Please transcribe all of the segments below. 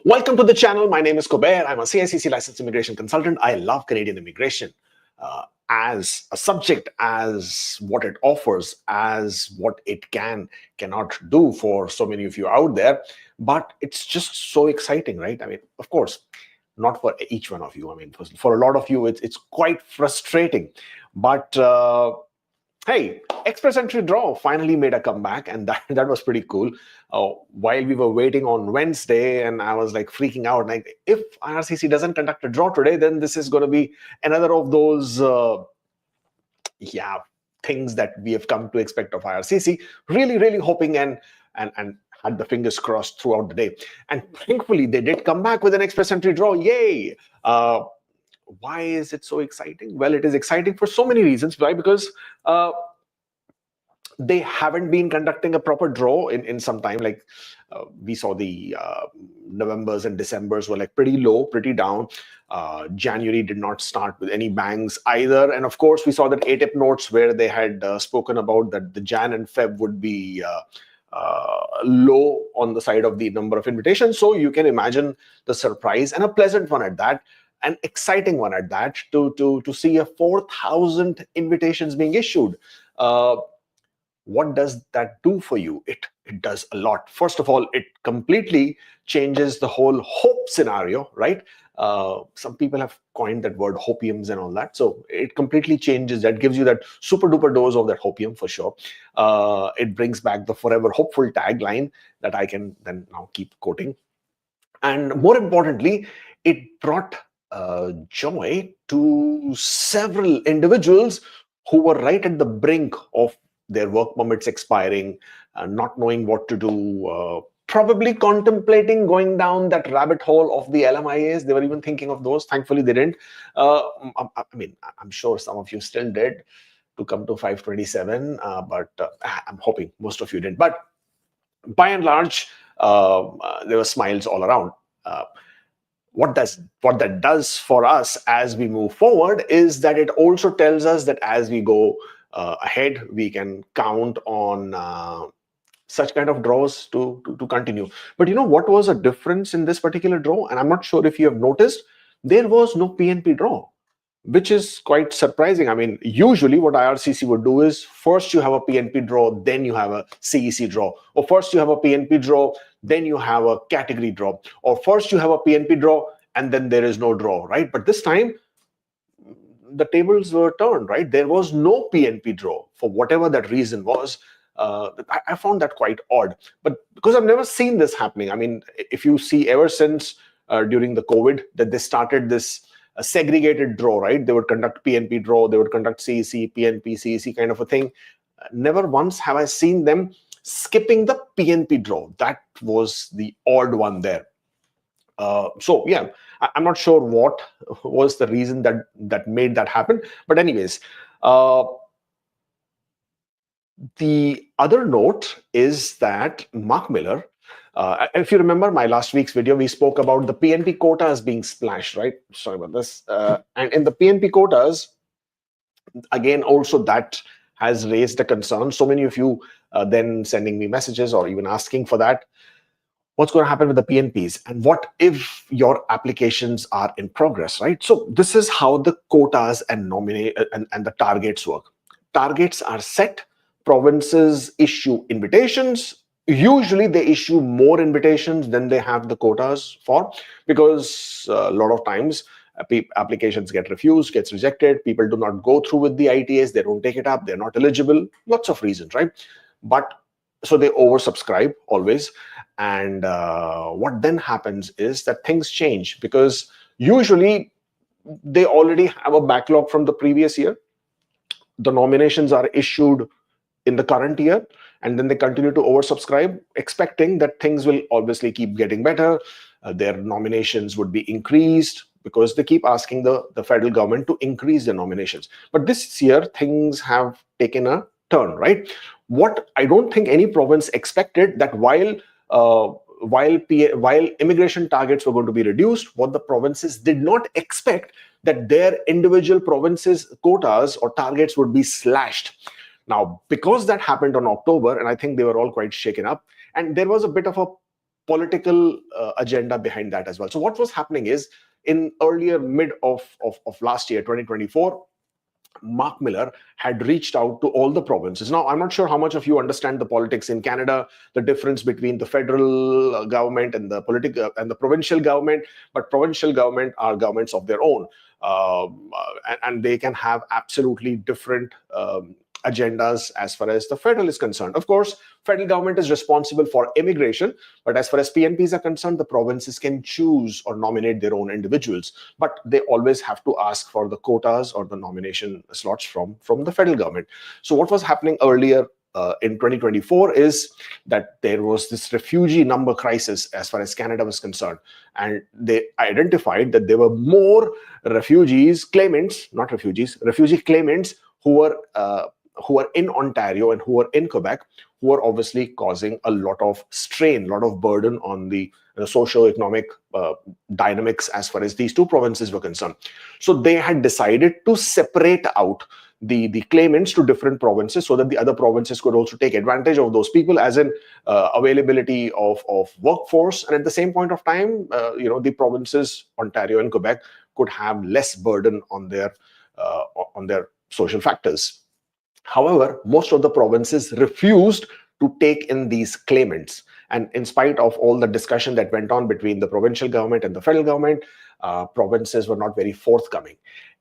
Welcome to the channel. My name is Kubeir. I'm a CICC licensed immigration consultant. I love Canadian immigration as a subject, as what it offers, as what it cannot do for so many of you out there. But it's just so exciting, right? I mean, of course, not for each one of you. I mean, for a lot of you, it's quite frustrating. But hey, Express Entry Draw finally made a comeback, and that was pretty cool. While we were waiting on Wednesday, and I was like freaking out, like if IRCC doesn't conduct a draw today, then this is going to be another of those, things that we have come to expect of IRCC. Really, really hoping and had the fingers crossed throughout the day. And thankfully, they did come back with an Express Entry Draw. Yay! Why is it so exciting? Well, it is exciting for so many reasons. Why? Because they haven't been conducting a proper draw in some time. Like we saw the Novembers and Decembers were like pretty low, pretty down. January did not start with any bangs either. And of course, we saw that ATIP notes where they had spoken about that the Jan and Feb would be low on the side of the number of invitations. So you can imagine the surprise, and a pleasant one at that, an exciting one at that, to see a 4,000 invitations being issued. What does that do for you? It does a lot. First of all, it completely changes the whole hope scenario, right? Some people have coined that word hopiums and all that. So it completely changes that, gives you that super duper dose of that hopium for sure. It brings back the forever hopeful tagline that I can then now keep quoting. And more importantly, it brought joy to several individuals who were right at the brink of their work permits expiring, not knowing what to do, probably contemplating going down that rabbit hole of the LMIAs. They were even thinking of those. Thankfully, they didn't. I mean, I'm sure some of you still did to come to 527, but I'm hoping most of you didn't. But by and large, there were smiles all around. What that does for us as we move forward is that it also tells us that as we go ahead, we can count on such kind of draws to continue. But you know what was a difference in this particular draw? And I'm not sure if you have noticed, there was no PNP draw, which is quite surprising. I mean, usually what IRCC would do is first you have a PNP draw, then you have a CEC draw, or first you have a PNP draw, then you have a category draw, or first you have a PNP draw, and then there is no draw, right? But this time, the tables were turned, right? There was no PNP draw for whatever that reason was. I found that quite odd, but because I've never seen this happening. I mean, if you see ever since during the COVID that they started this segregated draw, right? They would conduct PNP draw, they would conduct CEC, PNP, CEC kind of a thing. Never once have I seen them skipping the PNP draw. That was the odd one there. So yeah, I'm not sure what was the reason that made that happen. But anyways, the other note is that Mark Miller, if you remember my last week's video, we spoke about the PNP quotas being splashed, right? Sorry about this. And in the PNP quotas, again, also that has raised a concern. So many of you then sending me messages or even asking for that. What's going to happen with the PNPs? And what if your applications are in progress, right? So this is how the quotas and the targets work. Targets are set. Provinces issue invitations. Usually they issue more invitations than they have the quotas for, because a lot of times applications get refused, gets rejected. People do not go through with the ITAs. They don't take it up. They're not eligible. Lots of reasons, right? But so they oversubscribe always. And what then happens is that things change, because usually they already have a backlog from the previous year. The nominations are issued in the current year, and then they continue to oversubscribe, expecting that things will obviously keep getting better. Their nominations would be increased, because they keep asking the federal government to increase their nominations. But this year, things have taken a turn, right? What I don't think any province expected, that while immigration targets were going to be reduced, what the provinces did not expect that their individual provinces' quotas or targets would be slashed. Now, because that happened on October, and I think they were all quite shaken up, and there was a bit of a political agenda behind that as well. So what was happening is, in earlier mid of last year, 2024, Mark Miller had reached out to all the provinces. Now, I'm not sure how much of you understand the politics in Canada, the difference between the federal government and the and the provincial government. But provincial government are governments of their own, and they can have absolutely different agendas as far as the federal is concerned. Of course, federal government is responsible for immigration, but as far as PNPs are concerned, the provinces can choose or nominate their own individuals, but they always have to ask for the quotas or the nomination slots from the federal government. So what was happening earlier in 2024 is that there was this refugee number crisis as far as Canada was concerned, and they identified that there were more refugee claimants who are in Ontario and who are in Quebec, who are obviously causing a lot of strain, a lot of burden on the socio-economic dynamics as far as these two provinces were concerned. So they had decided to separate out the claimants to different provinces so that the other provinces could also take advantage of those people, as in availability of workforce, and at the same point of time, the provinces, Ontario and Quebec, could have less burden on their social factors. However, most of the provinces refused to take in these claimants. And in spite of all the discussion that went on between the provincial government and the federal government, provinces were not very forthcoming.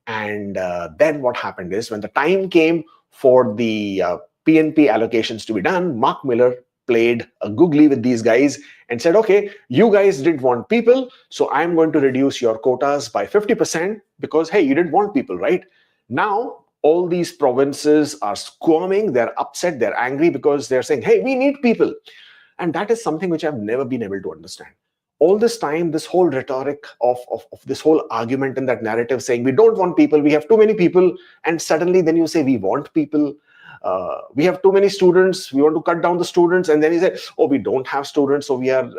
And then what happened is, when the time came for the PNP allocations to be done, Mark Miller played a googly with these guys and said, okay, you guys didn't want people, so I'm going to reduce your quotas by 50% because, hey, you didn't want people, right? Now, all these provinces are squirming, they're upset, they're angry because they're saying, hey, we need people. And that is something which I've never been able to understand. All this time, this whole rhetoric of this whole argument and that narrative saying, we don't want people, we have too many people, and suddenly then you say, we want people. We have too many students, we want to cut down the students, and then you say, oh, we don't have students, so we are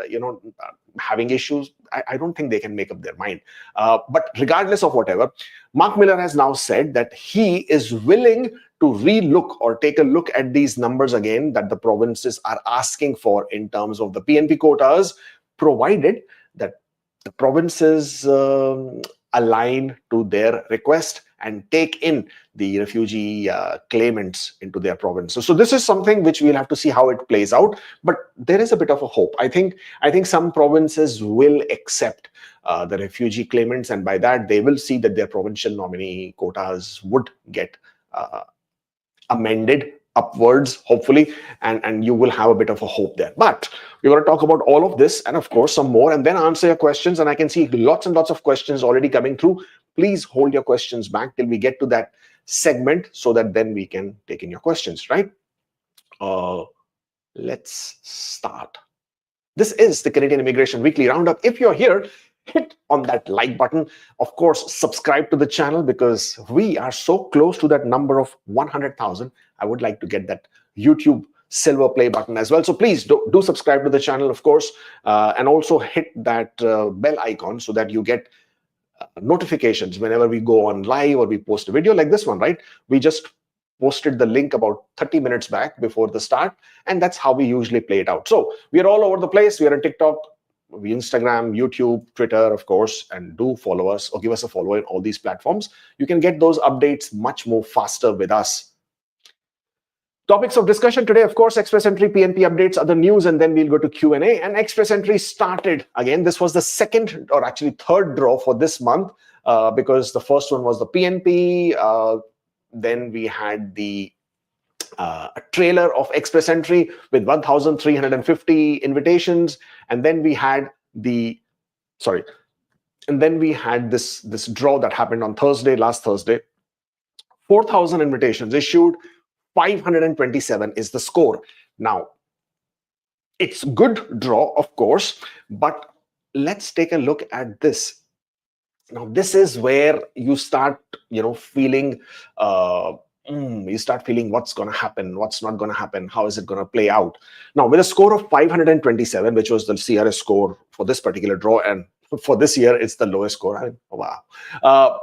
having issues. I don't think they can make up their mind. But regardless of whatever, Mark Miller has now said that he is willing to relook or take a look at these numbers again that the provinces are asking for in terms of the PNP quotas, provided that the provinces align to their request and take in the refugee claimants into their provinces. So this is something which we'll have to see how it plays out, but there is a bit of a hope. I think some provinces will accept the refugee claimants, and by that they will see that their provincial nominee quotas would get amended upwards, hopefully, and you will have a bit of a hope there. But we're going to talk about all of this and of course some more, and then answer your questions. And I can see lots and lots of questions already coming through. Please hold your questions back till we get to that segment so that then we can take in your questions, right? Let's start. This is the Canadian Immigration Weekly Roundup. If you're here, hit on that like button. Of course, subscribe to the channel because we are so close to that number of 100,000. I would like to get that YouTube silver play button as well. So please do subscribe to the channel, of course, and also hit that bell icon so that you get notifications whenever we go on live or we post a video like this one, right? We just posted the link about 30 minutes back before the start, and that's how we usually play it out. So we are all over the place. We are on TikTok, Instagram, YouTube, Twitter, of course, and do follow us or give us a follow in all these platforms. You can get those updates much more faster with us. Topics of discussion today, of course, Express Entry, PNP updates, other news, and then we'll go to Q&A. And Express Entry started again. This was the second or actually third draw for this month because the first one was the PNP. Then we had the trailer of Express Entry with 1,350 invitations, and then we had this draw that happened on last Thursday. 4,000 invitations issued, 527 is the score. Now, it's good draw, of course, but let's take a look at this. Now, this is where you start, feeling. You start feeling what's going to happen, what's not going to happen, how is it going to play out. Now, with a score of 527, which was the CRS score for this particular draw, and for this year, it's the lowest score. Wow.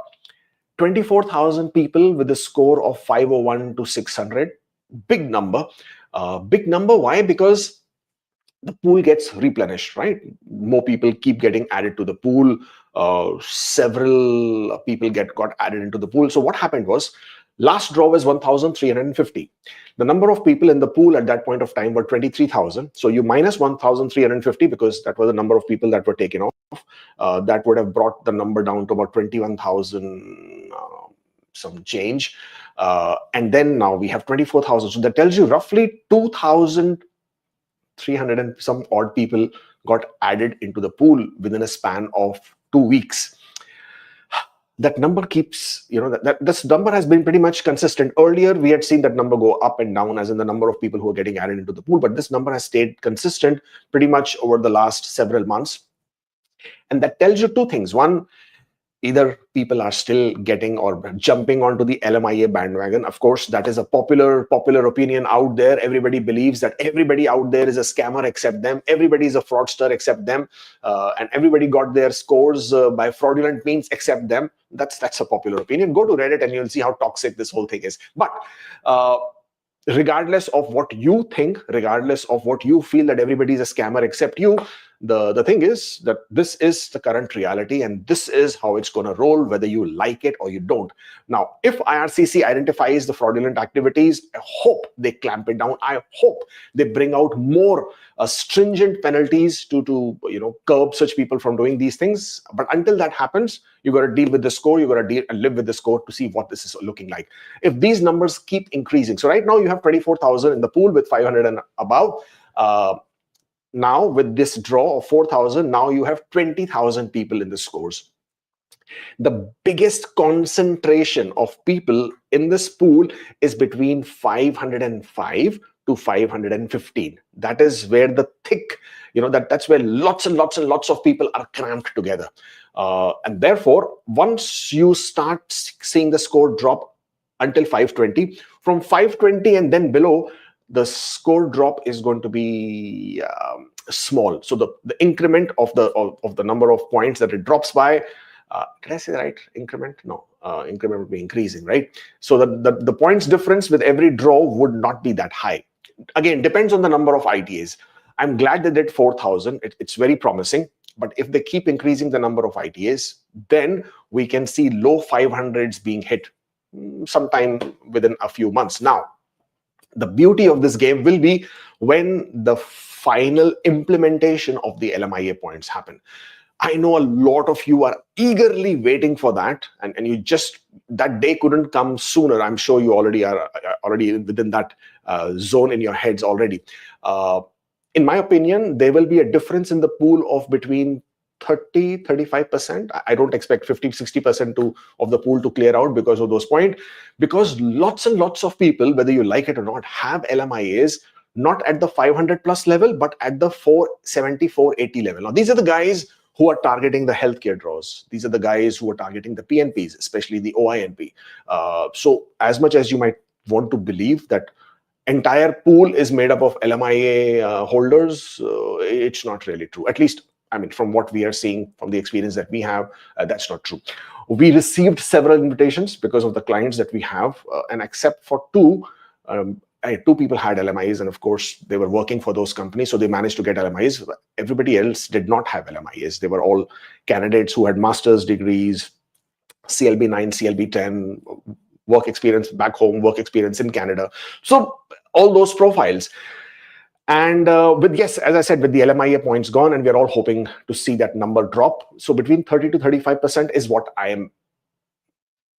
24,000 people with a score of 501 to 600. Big number. Big number. Why? Because the pool gets replenished, right? More people keep getting added to the pool. Several people got added into the pool. So what happened was, last draw was 1,350. The number of people in the pool at that point of time were 23,000. So you minus 1,350 because that was the number of people that were taken off. That would have brought the number down to about 21,000 some change. And then now we have 24,000. So that tells you roughly 2,300 and some odd people got added into the pool within a span of 2 weeks. That number keeps, that this number has been pretty much consistent. Earlier, we had seen that number go up and down as in the number of people who are getting added into the pool, but this number has stayed consistent pretty much over the last several months. And that tells you two things. One, either people are still getting or jumping onto the LMIA bandwagon. Of course, that is a popular opinion out there. Everybody believes that everybody out there is a scammer except them. Everybody is a fraudster except them. And everybody got their scores by fraudulent means except them. That's a popular opinion. Go to Reddit and you'll see how toxic this whole thing is. But regardless of what you think, regardless of what you feel that everybody is a scammer except you, the thing is that this is the current reality and this is how it's going to roll, whether you like it or you don't. Now, if IRCC identifies the fraudulent activities, I hope they clamp it down. I hope they bring out more stringent penalties to curb such people from doing these things. But until that happens, you got to deal with the score. You got to deal and live with the score to see what this is looking like. If these numbers keep increasing, so right now you have 24,000 in the pool with 500 and above. Now with this draw of 4,000, now you have 20,000 people in the scores. The biggest concentration of people in this pool is between 505 to 515. That is where the thick, that's where lots and lots and lots of people are cramped together. And therefore, once you start seeing the score drop until 520, from 520 and then below, the score drop is going to be small. So the increment of the number of points that it drops by, did I say right? Increment? No, increment would be increasing, right? So the points difference with every draw would not be that high. Again, depends on the number of ITAs. I'm glad they did 4,000. It's very promising. But if they keep increasing the number of ITAs, then we can see low 500s being hit sometime within a few months. Now, the beauty of this game will be when the final implementation of the LMIA points happen. I know a lot of you are eagerly waiting for that, and you just, that day couldn't come sooner. I'm sure you already are within that zone in your heads already. In my opinion, there will be a difference in the pool of between 30-35%. I don't expect 50-60% of the pool to clear out because of those points, because lots and lots of people, whether you like it or not, have LMIAs not at the 500 plus level, but at the 470, 480 level. Now, these are the guys who are targeting the healthcare draws. These are the guys who are targeting the PNPs, especially the OINP. So as much as you might want to believe that entire pool is made up of LMIA holders, it's not really true. At least, I mean, from what we are seeing, from the experience that we have, that's not true. We received several invitations because of the clients that we have, and except for two people had LMIs, and of course, they were working for those companies, so they managed to get LMIs. Everybody else did not have LMIs. They were all candidates who had master's degrees, CLB 9, CLB 10, work experience back home, work experience in Canada. So all those profiles. And yes, as I said, with the LMIA points gone, and we're all hoping to see that number drop. So between 30 to 35% is what I am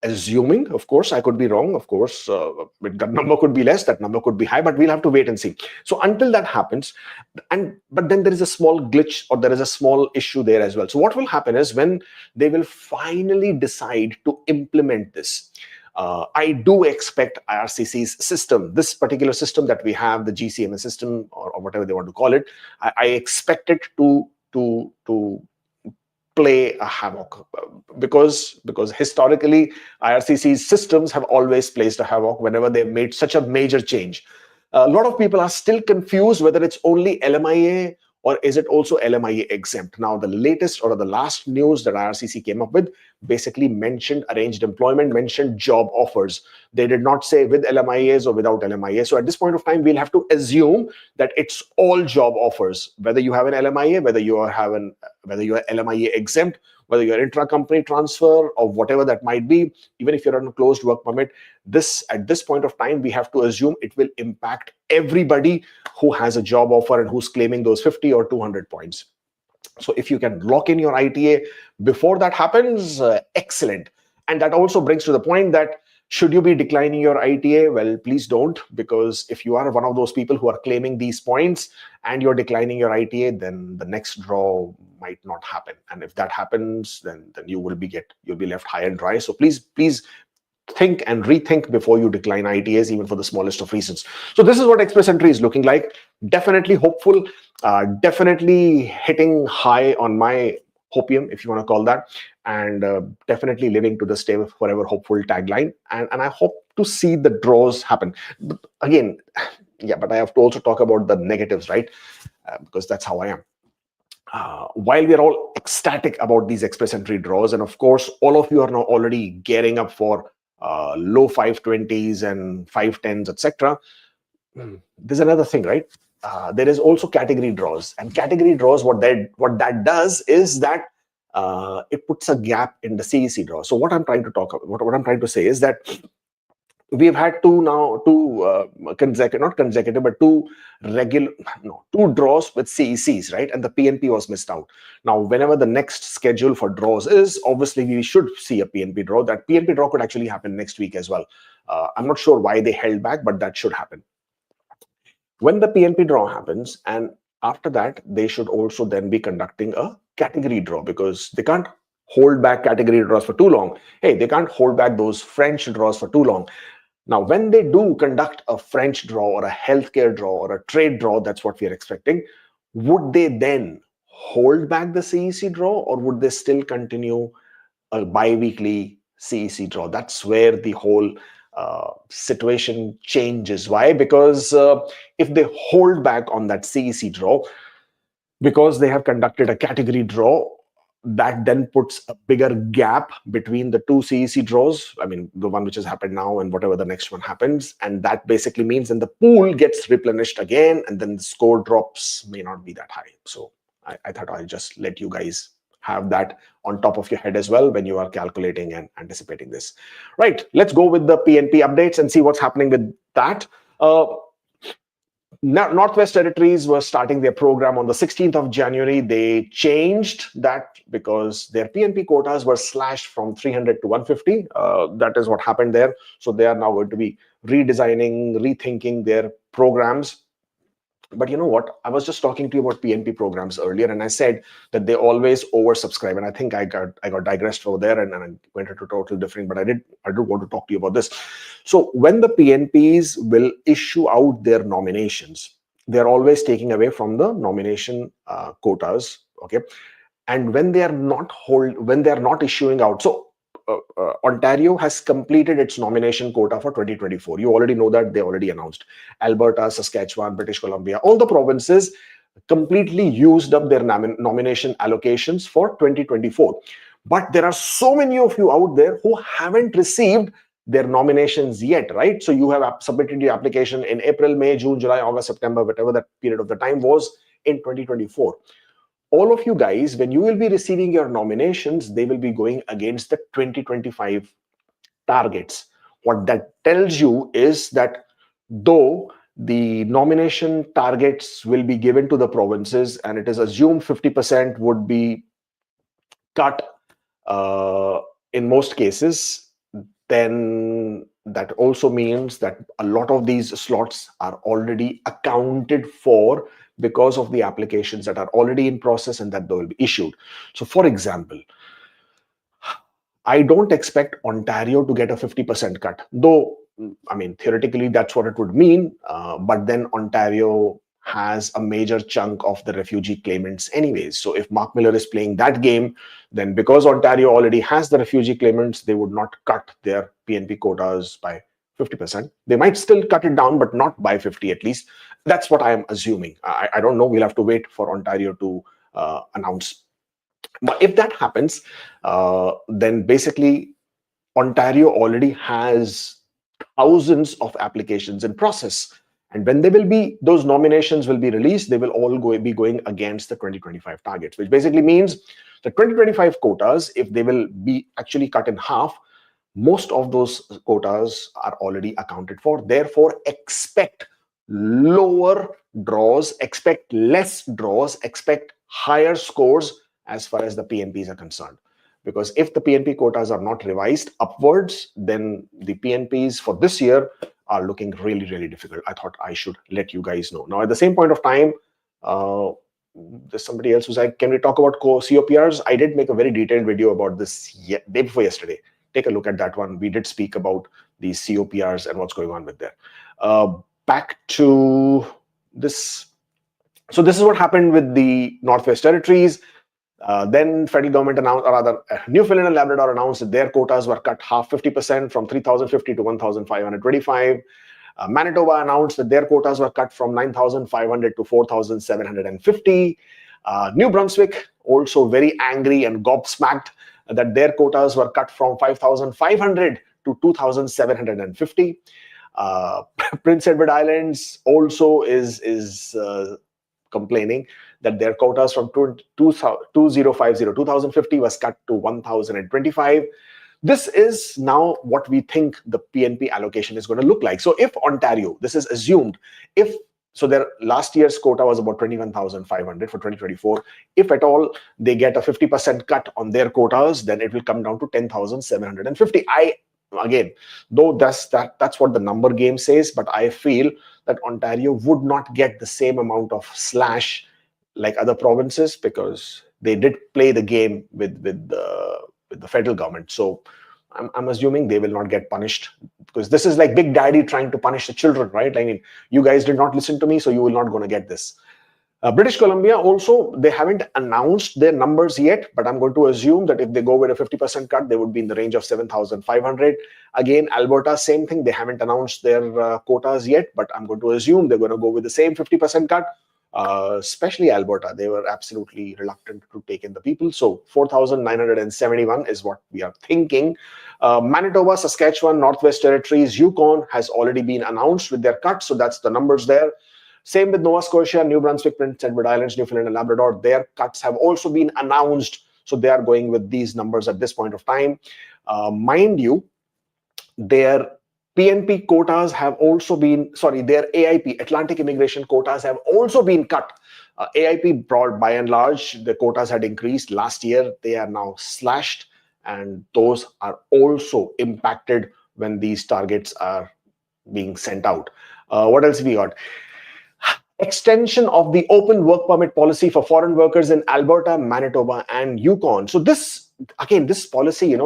assuming. Of course, I could be wrong. Of course, that number could be less, that number could be high, but we'll have to wait and see. So until that happens, but then there is a small glitch, or there is a small issue there as well. So what will happen is when they will finally decide to implement this, I do expect IRCC's system, this particular system that we have, the GCMS system, or whatever they want to call it, I expect it to play a havoc, because historically IRCC's systems have always placed a havoc whenever they've made such a major change. A lot of people are still confused whether it's only LMIA or is it also LMIA exempt? Now, the latest or the last news that IRCC came up with basically mentioned arranged employment, mentioned job offers. They did not say with LMIAs or without LMIA. So at this point of time, we'll have to assume that it's all job offers, whether you have an LMIA, whether you are LMIA exempt, whether you're intra-company transfer or whatever that might be, even if you're on a closed work permit. At this point of time, we have to assume it will impact everybody who has a job offer and who's claiming those 50 or 200 points. So if you can lock in your ITA before that happens, excellent. And that also brings to the point that should you be declining your ITA? Well, please don't, because if you are one of those people who are claiming these points and you're declining your ITA, then the next draw might not happen. And if that happens, then you'll be left high and dry. So please think and rethink before you decline ITAs, even for the smallest of reasons. So this is what Express Entry is looking like. Definitely hopeful, definitely hitting high on my hopium, if you want to call that, and definitely living to the stay forever hopeful tagline. And I hope to see the draws happen. But again, yeah, but I have to also talk about the negatives, right? Because that's how I am. While we are all ecstatic about these Express Entry draws, and of course, all of you are now already gearing up for low 520s and 510s, etc. There's another thing, right? There is also category draws, and category draws, what that does is that it puts a gap in the CEC draw. So what I'm trying to say is that we've had two draws with CECs, right? And the PNP was missed out. Now, whenever the next schedule for draws is, obviously we should see a PNP draw. That PNP draw could actually happen next week as well. I'm not sure why they held back, but that should happen. When the PNP draw happens, and after that, they should also then be conducting a category draw, because they can't hold back category draws for too long. Hey, they can't hold back those French draws for too long. Now, when they do conduct a French draw or a healthcare draw or a trade draw, that's what we are expecting. Would they then hold back the CEC draw, or would they still continue a bi-weekly CEC draw? That's where the whole situation changes. Why? Because if they hold back on that CEC draw, because they have conducted a category draw, that then puts a bigger gap between the two CEC draws. I mean, the one which has happened now and whatever the next one happens. And that basically means then the pool gets replenished again, and then the score drops may not be that high. So I thought I'll just let you guys have that on top of your head as well when you are calculating and anticipating this. Right, let's go with the PNP updates and see what's happening with that. Northwest Territories were starting their program on the 16th of January. They changed that because their PNP quotas were slashed from 300 to 150. That is what happened there. So they are now going to be redesigning, rethinking their programs. But you know what? I was just talking to you about PNP programs earlier, and I said that they always oversubscribe. And I think I got digressed over there and I went into total different, but I do want to talk to you about this. So when the PNPs will issue out their nominations, they're always taking away from the nomination quotas. Okay. And when they are not issuing out, so Ontario has completed its nomination quota for 2024. You already know that, they already announced. Alberta, Saskatchewan, British Columbia, all the provinces completely used up their nomination allocations for 2024. But there are so many of you out there who haven't received their nominations yet, right? So you have submitted your application in April, May, June, July, August, September, whatever that period of the time was in 2024. All of you guys, when you will be receiving your nominations, they will be going against the 2025 targets. What that tells you is that though the nomination targets will be given to the provinces, and it is assumed 50% would be cut in most cases, then that also means that a lot of these slots are already accounted for because of the applications that are already in process and that they will be issued. So for example, I don't expect Ontario to get a 50% cut, though, I mean, theoretically, that's what it would mean. But then Ontario has a major chunk of the refugee claimants anyways. So if Mark Miller is playing that game, then because Ontario already has the refugee claimants, they would not cut their PNP quotas by 50%. They might still cut it down, but not by 50 at least. That's what I am assuming. I don't know. We'll have to wait for Ontario to announce. But if that happens, then basically Ontario already has thousands of applications in process. And when they will be, those nominations will be released, they will all be going against the 2025 targets, which basically means the 2025 quotas, if they will be actually cut in half, most of those quotas are already accounted for. Therefore, expect lower draws, expect less draws, expect higher scores as far as the PNPs are concerned. Because if the PNP quotas are not revised upwards, then the PNPs for this year are looking really, really difficult. I thought I should let you guys know. Now, at the same point of time, there's somebody else who's like, can we talk about COPRs? I did make a very detailed video about this day before yesterday. Take a look at that one. We did speak about the COPRs and what's going on with there. Back to this. So this is what happened with the Northwest Territories. Then federal government announced, or rather Newfoundland and Labrador announced that their quotas were cut half, 50%, from 3,050 to 1,525. Manitoba announced that their quotas were cut from 9,500 to 4,750. New Brunswick also very angry and gobsmacked that their quotas were cut from 5,500 to 2,750. Prince Edward Islands also is complaining that their quotas from 2050 was cut to 1,025. This is now what we think the PNP allocation is going to look like. So if Ontario, this is assumed, so their last year's quota was about 21,500 for 2024. If at all they get a 50% cut on their quotas, then it will come down to 10,750. Again, though that's what the number game says, but I feel that Ontario would not get the same amount of slash like other provinces because they did play the game with the federal government. So I'm assuming they will not get punished because this is like Big Daddy trying to punish the children, right? I mean, you guys did not listen to me, so you will not going to get this. British Columbia also, they haven't announced their numbers yet, but I'm going to assume that if they go with a 50% cut, they would be in the range of 7,500. Again, Alberta, same thing. They haven't announced their quotas yet, but I'm going to assume they're going to go with the same 50% cut. Especially Alberta, they were absolutely reluctant to take in the people. So 4,971 is what we are thinking. Manitoba, Saskatchewan, Northwest Territories, Yukon has already been announced with their cuts. So that's the numbers there. Same with Nova Scotia, New Brunswick, Prince Edward Islands, Newfoundland and Labrador. Their cuts have also been announced. So they are going with these numbers at this point of time. Mind you, their PNP quotas have also been, their AIP, Atlantic Immigration quotas have also been cut. AIP brought by and large, the quotas had increased last year. They are now slashed, and those are also impacted when these targets are being sent out. What else we got? Extension of the open work permit policy for foreign workers in Alberta, Manitoba, and Yukon. So this, again, this policy,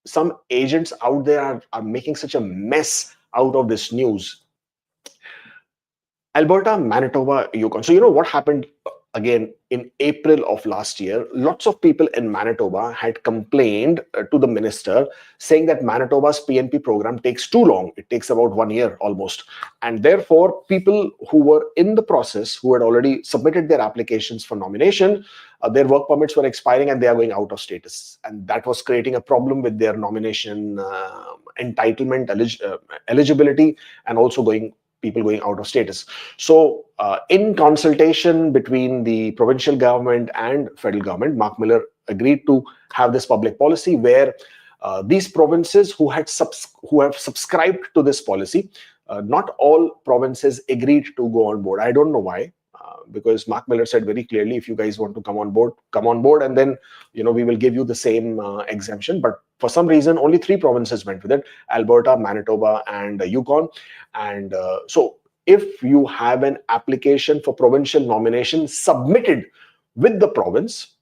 some agents out there are making such a mess out of this news. Alberta, Manitoba, Yukon. So what happened again in April of last year? Lots of people in Manitoba had complained to the minister saying that Manitoba's PNP program takes too long. It takes about 1 year almost. And therefore, people who were in the process, who had already submitted their applications for nomination, their work permits were expiring and they are going out of status. And that was creating a problem with their nomination entitlement, eligibility, and also people going out of status. So in consultation between the provincial government and federal government, Mark Miller agreed to have this public policy where these provinces who have subscribed to this policy, not all provinces agreed to go on board. I don't know why, because Mark Miller said very clearly, if you guys want to come on board, and then we will give you the same exemption. But for some reason, only 3 provinces went with it: Alberta, Manitoba, and Yukon. And so if you have an application for provincial nomination submitted with the province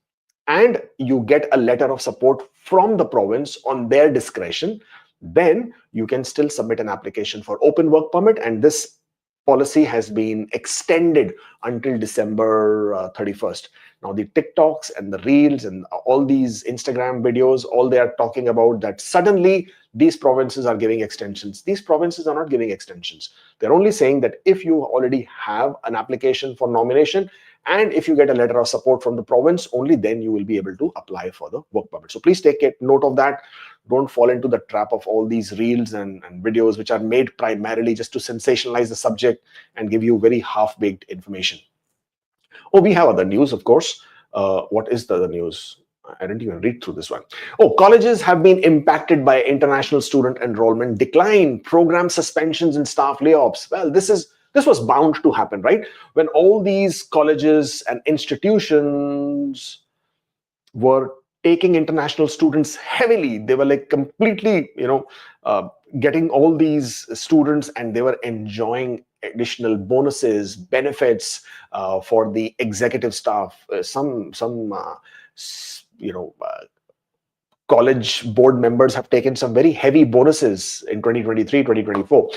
and you get a letter of support from the province on their discretion, then you can still submit an application for open work permit, and this policy has been extended until December 31st. Now, the TikToks and the Reels and all these Instagram videos, all they are talking about that suddenly these provinces are giving extensions. These provinces are not giving extensions. They're only saying that if you already have an application for nomination and if you get a letter of support from the province, only then you will be able to apply for the work permit. So please take note of that. Don't fall into the trap of all these reels and videos which are made primarily just to sensationalize the subject and give you very half-baked information. Oh, we have other news, of course. What is the other news? I didn't even read through this one. Oh, colleges have been impacted by international student enrollment decline, program suspensions and staff layoffs. Well, this was bound to happen, right? When all these colleges and institutions were taking international students heavily, they were like completely, getting all these students and they were enjoying additional bonuses, benefits for the executive staff. College board members have taken some very heavy bonuses in 2023, 2024.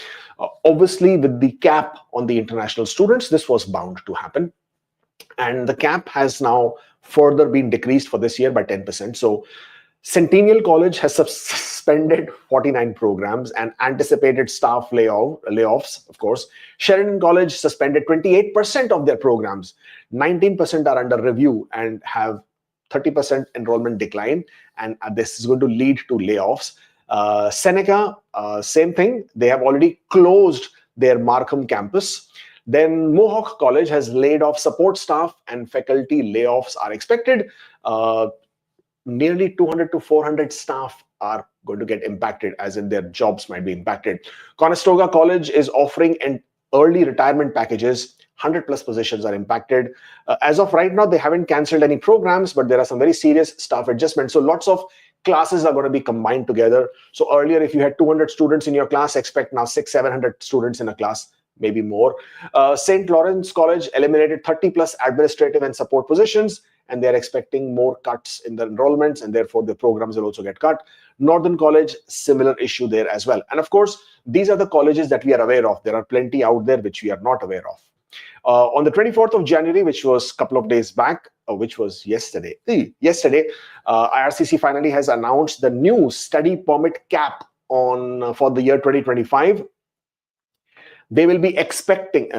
Obviously, with the cap on the international students, this was bound to happen. And the cap has now further been decreased for this year by 10%. So Centennial College has suspended 49 programs and anticipated staff layoffs, of course. Sheridan College suspended 28% of their programs. 19% are under review and have 30% enrollment decline. And this is going to lead to layoffs. Seneca, same thing. They have already closed their Markham campus. Then Mohawk College has laid off support staff and faculty layoffs are expected. Nearly 200 to 400 staff are going to get impacted, as in their jobs might be impacted. Conestoga College is offering an early retirement packages. 100 plus positions are impacted. As of right now, they haven't canceled any programs, but there are some very serious staff adjustments. So lots of classes are going to be combined together. So earlier, if you had 200 students in your class, expect now 600-700 students in a class, maybe more. St. Lawrence College eliminated 30 plus administrative and support positions, and they're expecting more cuts in the enrollments, and therefore the programs will also get cut. Northern College, similar issue there as well. And of course, these are the colleges that we are aware of. There are plenty out there which we are not aware of. On the 24th of January, which was a couple of days back, which was yesterday, IRCC finally has announced the new study permit cap for the year 2025. They will be expecting,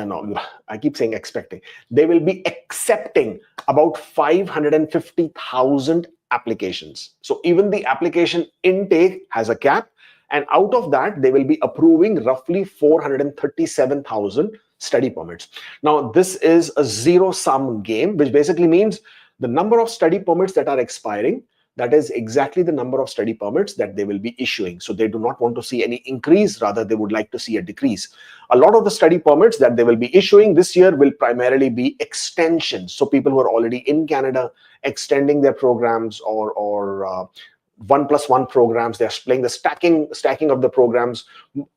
I keep saying expecting, they will be accepting about 550,000 applications. So even the application intake has a cap, and out of that, they will be approving roughly 437,000 study permits. Now, this is a zero-sum game, which basically means the number of study permits that are expiring, that is exactly the number of study permits that they will be issuing. So they do not want to see any increase, rather they would like to see a decrease. A lot of the study permits that they will be issuing this year will primarily be extensions. So people who are already in Canada extending their programs, or 1+1 programs, they're playing the stacking of the programs.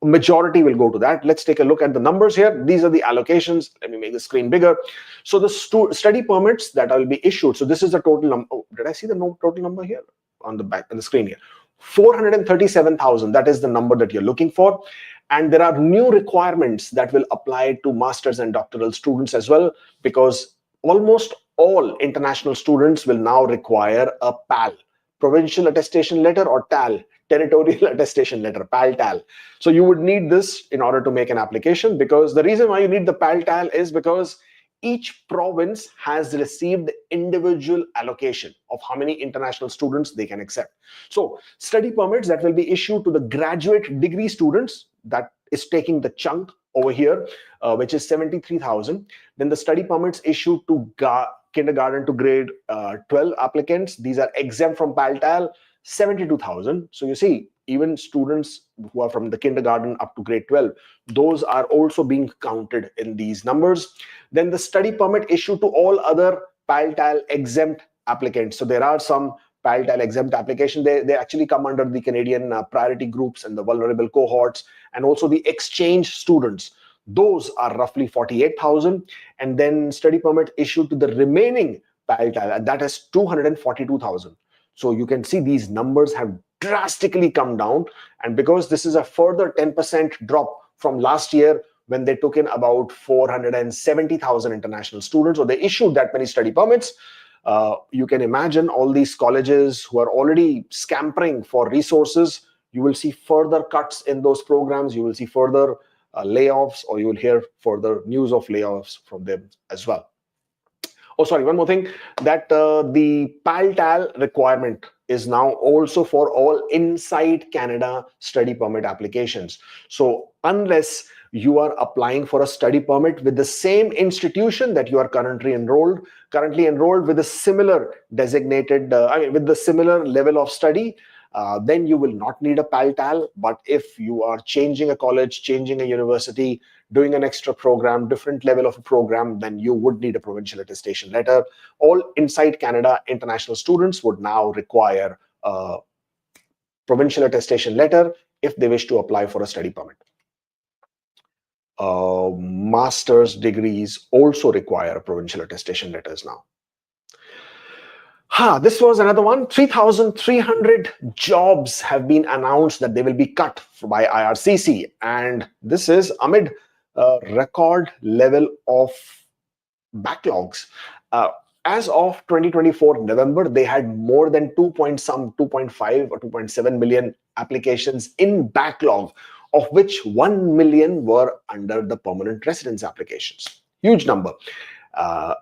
Majority will go to that. Let's take a look at the numbers here. These are the allocations. Let me make the screen bigger. So the study permits that will be issued. So this is the total number. Oh, did I see the total number here on the back on the screen here? 437,000. That is the number that you're looking for. And there are new requirements that will apply to masters and doctoral students as well, because almost all international students will now require a PAL, provincial attestation letter, or TAL, territorial attestation letter, PAL-TAL. So you would need this in order to make an application, because the reason why you need the PAL-TAL is because each province has received individual allocation of how many international students they can accept. So study permits that will be issued to the graduate degree students, that is taking the chunk over here, which is 73,000. Then the study permits issued to kindergarten to grade 12 applicants, these are exempt from PAL-TAL, 72,000. So you see, even students who are from the kindergarten up to grade 12, those are also being counted in these numbers. Then the study permit issued to all other PAL-TAL exempt applicants. So there are some PAL-TAL exempt applications. They actually come under the Canadian priority groups and the vulnerable cohorts, and also the exchange students. Those are roughly 48,000. And then study permit issued to the remaining PAL-TAL, and that is 242,000. So you can see these numbers have drastically come down. And because this is a further 10% drop from last year, when they took in about 470,000 international students, or they issued that many study permits. You can imagine all these colleges who are already scampering for resources. You will see further cuts in those programs. You will see further layoffs, or you will hear further news of layoffs from them as well. Oh, sorry, one more thing, that the PAL-TAL requirement is now also for all inside Canada study permit applications. So unless you are applying for a study permit with the same institution that you are currently enrolled with a similar designated, with the similar level of study, then you will not need a PAL-TAL. But if you are changing a college, changing a university, doing an extra program, different level of a program, then you would need a provincial attestation letter. All inside Canada international students would now require a provincial attestation letter if they wish to apply for a study permit. Master's degrees also require provincial attestation letters now. This was another one. 3,300 jobs have been announced that they will be cut by IRCC. And this is amid a record level of backlogs. As of 2024 November, they had more than 2.5 or 2.7 million applications in backlog, of which 1 million were under the permanent residence applications. Huge number.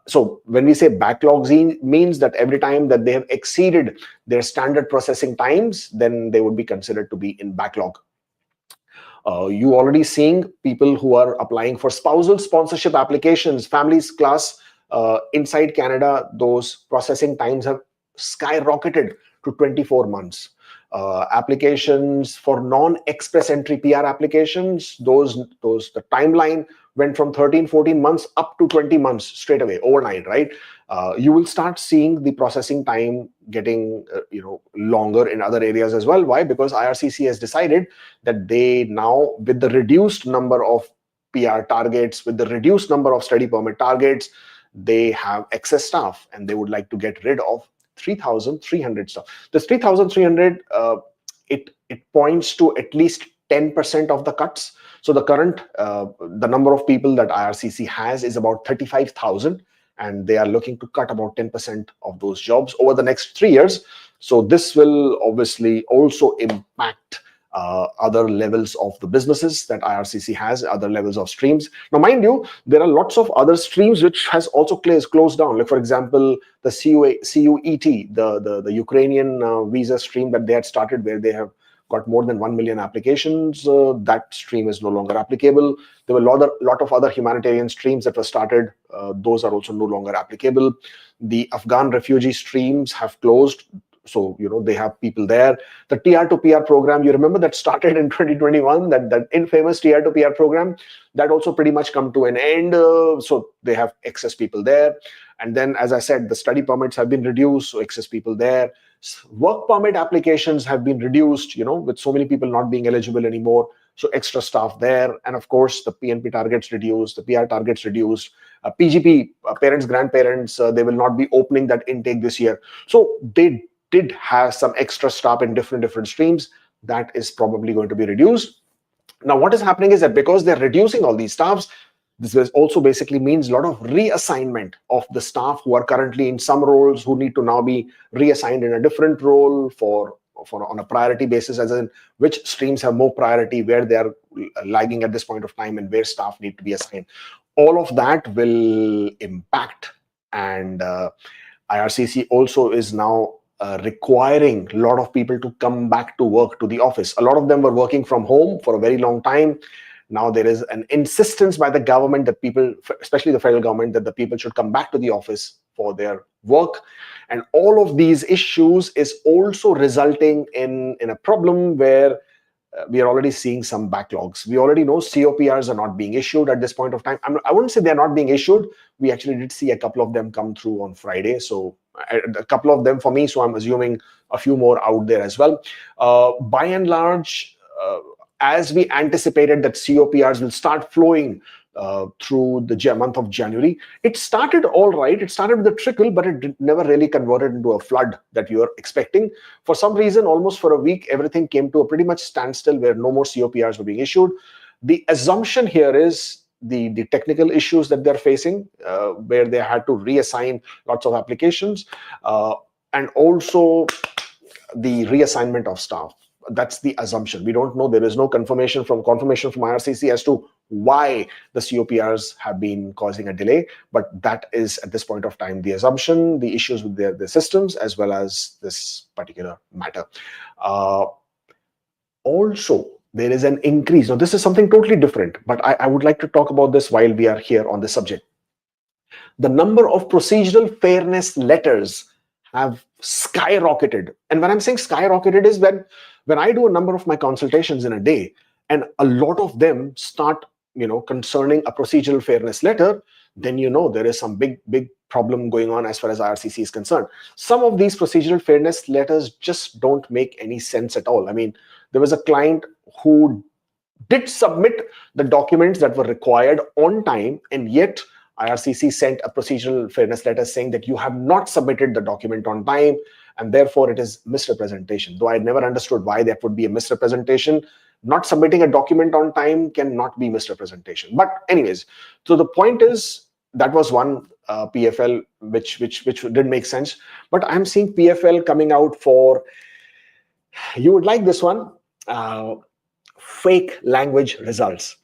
So when we say backlogs, means that every time that they have exceeded their standard processing times, then they would be considered to be in backlog. You already seeing people who are applying for spousal sponsorship applications, families class inside Canada, those processing times have skyrocketed to 24 months. Applications for non-express entry PR applications, the timeline went from 13-14 months up to 20 months straight away, overnight, right? You will start seeing the processing time getting longer in other areas as well. Why? Because IRCC has decided that they now, with the reduced number of PR targets, with the reduced number of study permit targets, they have excess staff and they would like to get rid of 3,300 staff. This 3,300, it points to at least 10% of the cuts. So the current, the number of people that IRCC has is about 35,000, and they are looking to cut about 10% of those jobs over the next 3 years. So this will obviously also impact other levels of the businesses that IRCC has, other levels of streams. Now, mind you, there are lots of other streams which has also closed down. Like, for example, the CUET, the Ukrainian visa stream that they had started, where they have got more than 1 million applications. That stream is no longer applicable. There were a lot of other humanitarian streams that were started. Those are also no longer applicable. The Afghan refugee streams have closed. So, they have people there. The TR to PR program, you remember that started in 2021, that infamous TR to PR program, that also pretty much come to an end. So they have excess people there. And then, as I said, the study permits have been reduced, so excess people there. Work permit applications have been reduced, with so many people not being eligible anymore. So extra staff there. And of course, the PNP targets reduced, the PR targets reduced. PGP, parents, grandparents, they will not be opening that intake this year. So they did have some extra staff in different streams. That is probably going to be reduced. Now, what is happening is that because they're reducing all these staffs, this also basically means a lot of reassignment of the staff who are currently in some roles, who need to now be reassigned in a different role on a priority basis, as in which streams have more priority, where they are lagging at this point of time, and where staff need to be assigned. All of that will impact, and IRCC also is now requiring a lot of people to come back to work to the office. A lot of them were working from home for a very long time. Now there is an insistence by the government that people, especially the federal government, that the people should come back to the office for their work. And all of these issues is also resulting in a problem where we are already seeing some backlogs. We already know COPRs are not being issued at this point of time. I wouldn't say they're not being issued. We actually did see a couple of them come through on Friday. So a couple of them for me. So I'm assuming a few more out there as well. By and large, as we anticipated that COPRs will start flowing through the month of January, it started all right. It started with a trickle, but it never really converted into a flood that you were expecting. For some reason, almost for a week, everything came to a pretty much standstill where no more COPRs were being issued. The assumption here is the technical issues that they're facing, where they had to reassign lots of applications, and also the reassignment of staff. That's the assumption. We don't know. There is no confirmation from IRCC as to why the COPRs have been causing a delay, but that is at this point of time the assumption, the issues with their systems, as well as this particular matter. Also, there is an increase. Now, this is something totally different, but I would like to talk about this while we are here on this subject. The number of procedural fairness letters have skyrocketed. And when I'm saying skyrocketed is when I do a number of my consultations in a day, and a lot of them start, concerning a procedural fairness letter, then there is some big problem going on as far as IRCC is concerned. Some of these procedural fairness letters just don't make any sense at all. I mean, there was a client who did submit the documents that were required on time, and yet IRCC sent a procedural fairness letter saying that you have not submitted the document on time, and therefore it is misrepresentation. Though I never understood why that would be a misrepresentation. Not submitting a document on time cannot be misrepresentation. But anyways, so the point is, that was one PFL which didn't make sense. But I'm seeing PFL coming out for, you would like this one, fake language results.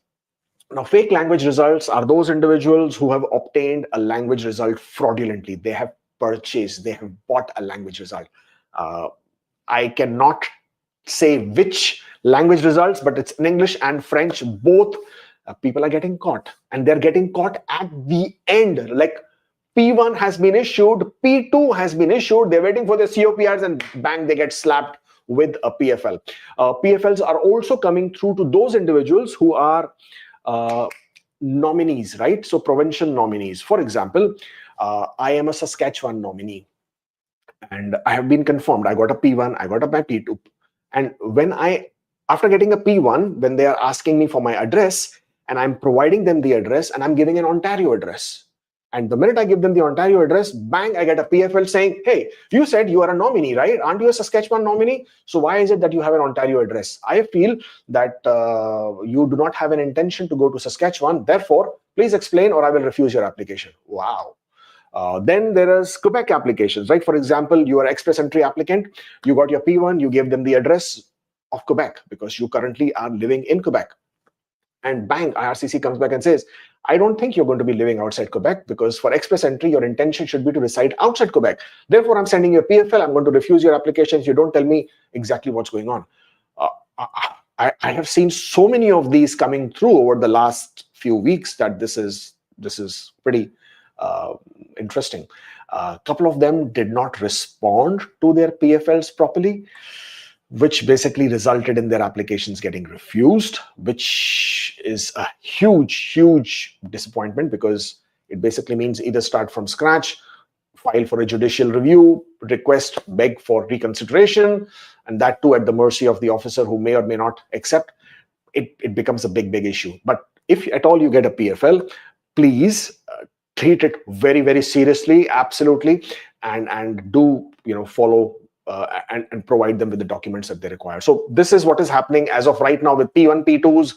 Now, fake language results are those individuals who have obtained a language result fraudulently. They have purchased, they have bought a language result. I cannot say which language results, but it's in English and French. Both people are getting caught, and they're getting caught at the end. Like P1 has been issued, P2 has been issued, they're waiting for the COPRs, and bang, they get slapped with a PFL. PFLs are also coming through to those individuals who are nominees, right? So provincial nominees. For example, I am a Saskatchewan nominee, and I have been confirmed. I got a P1, I got a P2. And after getting a P1, when they are asking me for my address, and I'm providing them the address, and I'm giving an Ontario address. And the minute I give them the Ontario address, bang, I get a PFL saying, hey, you said you are a nominee, right? Aren't you a Saskatchewan nominee? So why is it that you have an Ontario address? I feel that you do not have an intention to go to Saskatchewan. Therefore, please explain or I will refuse your application. Wow. Then there is Quebec applications, right? For example, you are an express entry applicant. You got your P1, you gave them the address of Quebec because you currently are living in Quebec. And bang, IRCC comes back and says, I don't think you're going to be living outside Quebec, because for express entry, your intention should be to reside outside Quebec. Therefore, I'm sending you a PFL. I'm going to refuse your application if you don't tell me exactly what's going on. I have seen so many of these coming through over the last few weeks that this is pretty interesting. A couple of them did not respond to their PFLs properly, which basically resulted in their applications getting refused, which is a huge disappointment, because it basically means either start from scratch, file for a judicial review, request, beg for reconsideration, and that too at the mercy of the officer who may or may not accept. It becomes a big issue. But if at all you get a PFL, please treat it very seriously, absolutely, and do follow and provide them with the documents that they require. So this is what is happening as of right now with P1, P2s.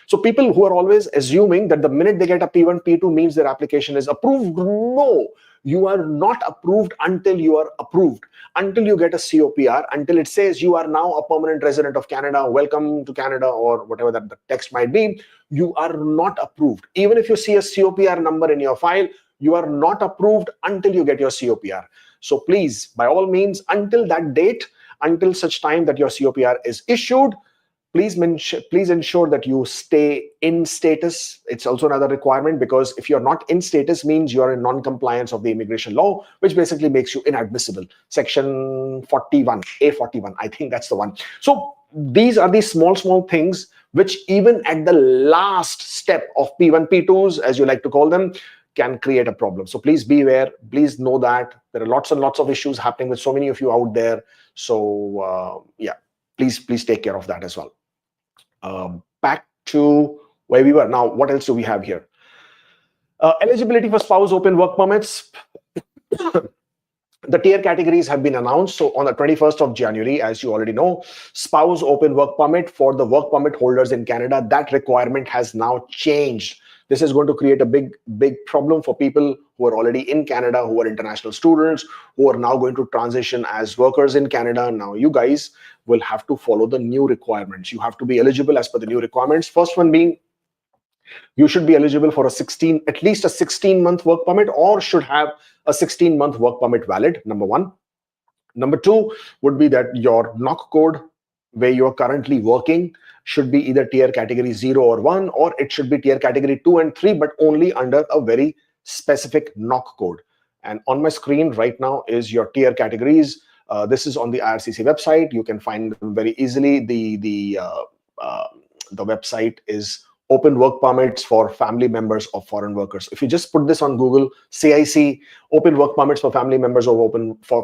So people who are always assuming that the minute they get a P1, P2 means their application is approved. No, you are not approved until you are approved, until you get a COPR, until it says you are now a permanent resident of Canada, welcome to Canada, or whatever that the text might be. You are not approved. Even if you see a COPR number in your file, you are not approved until you get your COPR. So please, by all means, until that date, until such time that your COPR is issued, please ensure that you stay in status. It's also another requirement, because if you're not in status means you're in non-compliance of the immigration law, which basically makes you inadmissible. Section 41, A41, I think that's the one. So these are the small things which even at the last step of P1, P2s, as you like to call them, can create a problem. So please be aware. Please know that there are lots and lots of issues happening with so many of you out there. So yeah, please take care of that as well. Back to where we were. Now, what else do we have here? Eligibility for spouse open work permits. The tier categories have been announced. So on the 21st of January, as you already know, spouse open work permit for the work permit holders in Canada, that requirement has now changed. This is going to create a big problem for people who are already in Canada, who are international students, who are now going to transition as workers in Canada. Now you guys will have to follow the new requirements. You have to be eligible as per the new requirements. First one being, you should be eligible for at least a 16-month work permit, or should have a 16-month work permit valid, number one. Number two would be that your knock code where you're currently working should be either tier category 0 or 1, or it should be tier category 2 and 3, but only under a very specific knock code. And on my screen right now is your tier categories. This is on the IRCC website. You can find them very easily. The website is open work permits for family members of foreign workers. If you just put this on Google, CIC, open work permits for family members of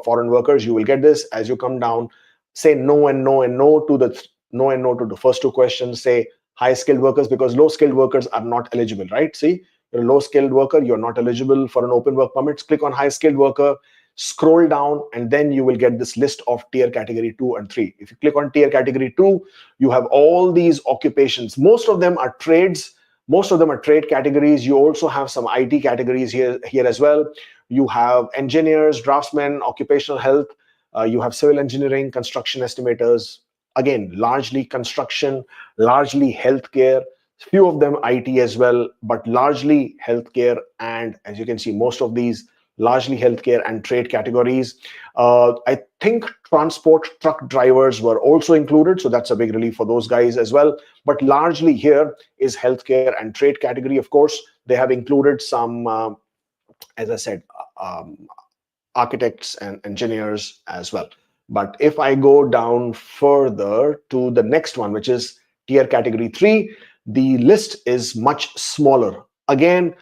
foreign workers, you will get this. As you come down, say no and no and no to the first two questions. Say high skilled workers, because low skilled workers are not eligible, right? See, you're a low skilled worker, you're not eligible for an open work permit. Click on high skilled worker, scroll down, and then you will get this list of tier category 2 and 3. If you click on tier category 2, you have all these occupations. Most of them are trades. Most of them are trade categories. You also have some IT categories here as well. You have engineers, draftsmen, occupational health. You have civil engineering, construction estimators. Again, largely construction, largely healthcare. Few of them IT as well, but largely healthcare. And as you can see, most of these largely healthcare and trade categories. I think transport truck drivers were also included, so that's a big relief for those guys as well. But largely here is healthcare and trade category. Of course, they have included some, as I said, architects and engineers as well. But if I go down further to the next one, which is tier category 3, the list is much smaller. Again,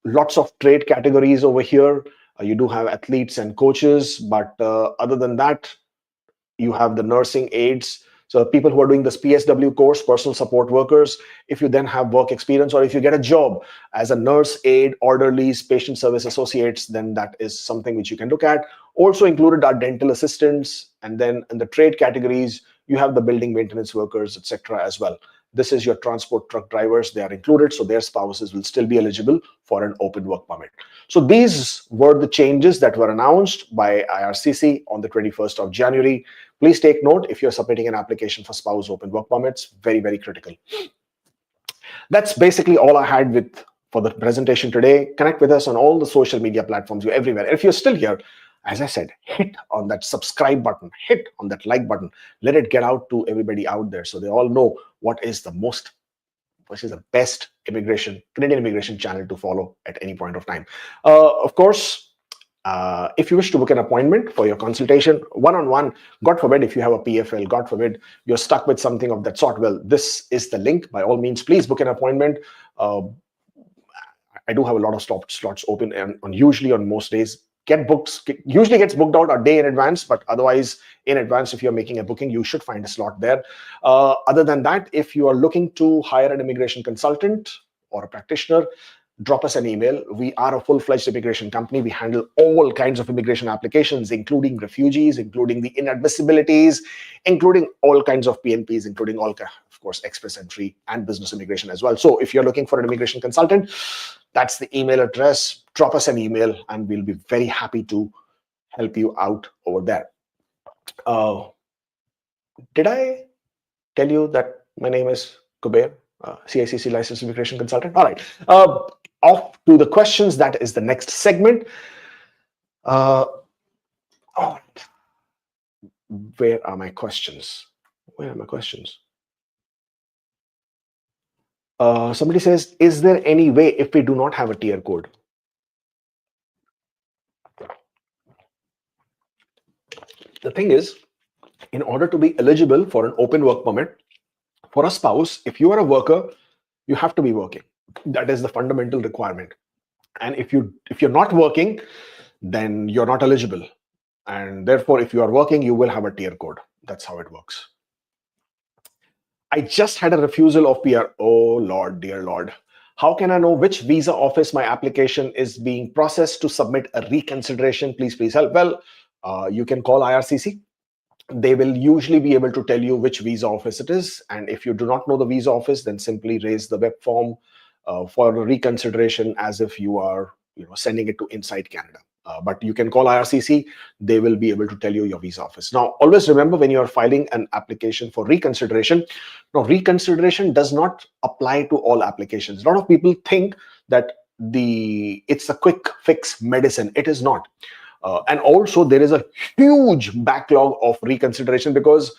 lots of trade categories over here. You do have athletes and coaches, but other than that, you have the nursing aides. So people who are doing this PSW course, personal support workers, if you then have work experience, or if you get a job as a nurse aide, orderlies, patient service associates, then that is something which you can look at. Also included are dental assistants. And then in the trade categories, you have the building maintenance workers, etc. as well. This is your transport truck drivers. They are included, so their spouses will still be eligible for an open work permit. So these were the changes that were announced by IRCC on the 21st of January. Please take note if you're submitting an application for spouse open work permits. Very, very critical. That's basically all I had for the presentation today. Connect with us on all the social media platforms. You're everywhere. If you're still here, as I said, hit on that subscribe button, hit on that like button. Let it get out to everybody out there so they all know what is the best Canadian immigration channel to follow at any point of time. Of course, if you wish to book an appointment for your consultation, one-on-one, God forbid if you have a PFL, God forbid you're stuck with something of that sort, well, this is the link. By all means, please book an appointment. I do have a lot of slots open, and usually on most days, usually gets booked out a day in advance, but otherwise in advance, if you're making a booking, you should find a slot there. Other than that, if you are looking to hire an immigration consultant or a practitioner, drop us an email. We are a full-fledged immigration company. We handle all kinds of immigration applications, including refugees, including the inadmissibilities, including all kinds of PNPs, including all, of course, express entry and business immigration as well. So if you're looking for an immigration consultant, that's the email address. Drop us an email and we'll be very happy to help you out over there. Did I tell you that my name is Kubeir, CICC licensed immigration consultant? All right. Off to the questions. That is the next segment. Where are my questions? Somebody says, is there any way if we do not have a tier code? The thing is, in order to be eligible for an open work permit for a spouse, if you are a worker, you have to be working. That is the fundamental requirement. And if you're not working, then you're not eligible. And therefore, if you are working, you will have a tier code. That's how it works. I just had a refusal of PR. Oh Lord, dear Lord. How can I know which visa office my application is being processed to submit a reconsideration? Please help. Well, you can call IRCC. They will usually be able to tell you which visa office it is. And if you do not know the visa office, then simply raise the web form for a reconsideration as if you are sending it to inside Canada. But you can call IRCC. They will be able to tell you your visa office. Now, always remember, when you are filing an application for reconsideration, now reconsideration does not apply to all applications. A lot of people think that it's a quick fix medicine. It is not. And also, there is a huge backlog of reconsideration because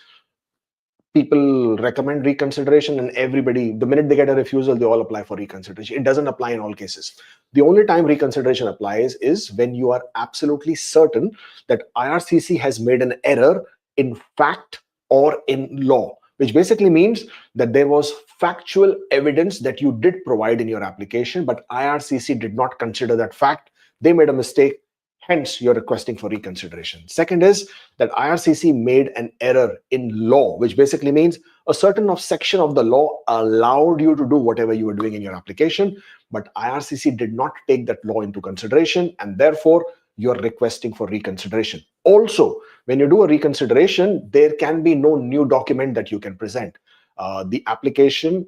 people recommend reconsideration, and everybody, the minute they get a refusal, they all apply for reconsideration. It doesn't apply in all cases. The only time reconsideration applies is when you are absolutely certain that IRCC has made an error in fact or in law, which basically means that there was factual evidence that you did provide in your application, but IRCC did not consider that fact. They made a mistake. Hence, you're requesting for reconsideration. Second is that IRCC made an error in law, which basically means a certain section of the law allowed you to do whatever you were doing in your application, but IRCC did not take that law into consideration, and therefore you're requesting for reconsideration. Also, when you do a reconsideration, there can be no new document that you can present. The application,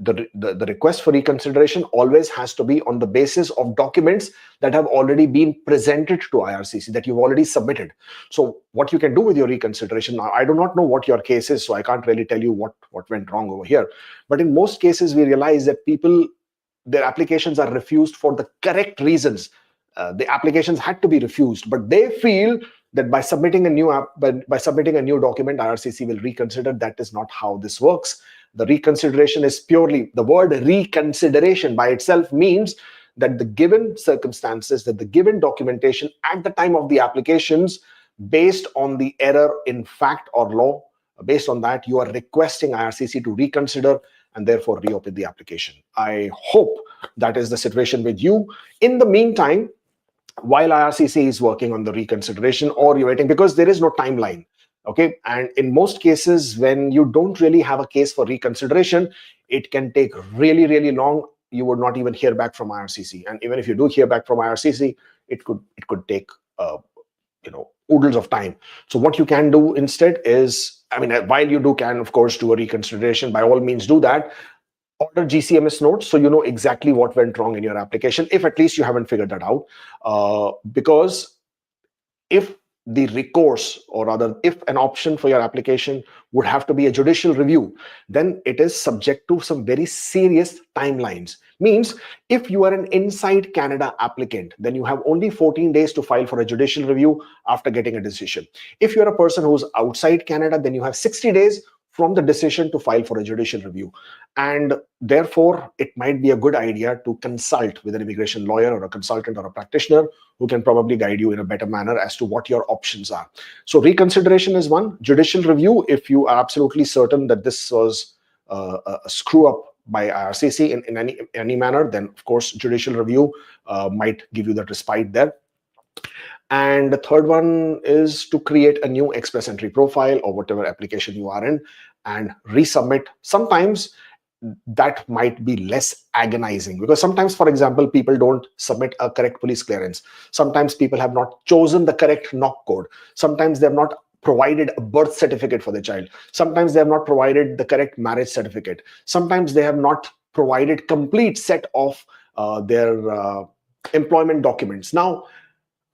the request for reconsideration always has to be on the basis of documents that have already been presented to IRCC, that you've already submitted. So what you can do with your reconsideration, now I do not know what your case is, so I can't really tell you what went wrong over here. But in most cases, we realize that their applications are refused for the correct reasons. The applications had to be refused, but they feel that by submitting a new document, IRCC will reconsider. That is not how this works. The reconsideration is purely, the word reconsideration by itself means that the given circumstances, that the given documentation at the time of the applications, based on the error in fact or law, based on that, you are requesting IRCC to reconsider and therefore reopen the application. I hope that is the situation with you. In the meantime, while IRCC is working on the reconsideration, or you're waiting, because there is no timeline. Okay, and in most cases, when you don't really have a case for reconsideration, it can take really, really long. You would not even hear back from IRCC, and even if you do hear back from IRCC, it could take oodles of time. So what you can do instead is, while you can of course do a reconsideration, by all means do that. Order GCMS notes so you know exactly what went wrong in your application, if at least you haven't figured that out. Because if the recourse, or rather if an option for your application would have to be a judicial review, then it is subject to some very serious timelines. Means if you are an inside Canada applicant, then you have only 14 days to file for a judicial review after getting a decision. If you're a person who's outside Canada, then you have 60 days from the decision to file for a judicial review. And therefore, it might be a good idea to consult with an immigration lawyer or a consultant or a practitioner who can probably guide you in a better manner as to what your options are. So reconsideration is one. Judicial review, if you are absolutely certain that this was a screw up by IRCC in any manner, then of course judicial review might give you that respite there. And the third one is to create a new express entry profile or whatever application you are in and resubmit. Sometimes that might be less agonizing, because sometimes, for example, people don't submit a correct police clearance. Sometimes people have not chosen the correct knock code. Sometimes they have not provided a birth certificate for the child. Sometimes they have not provided the correct marriage certificate. Sometimes they have not provided complete set of their employment documents. Now,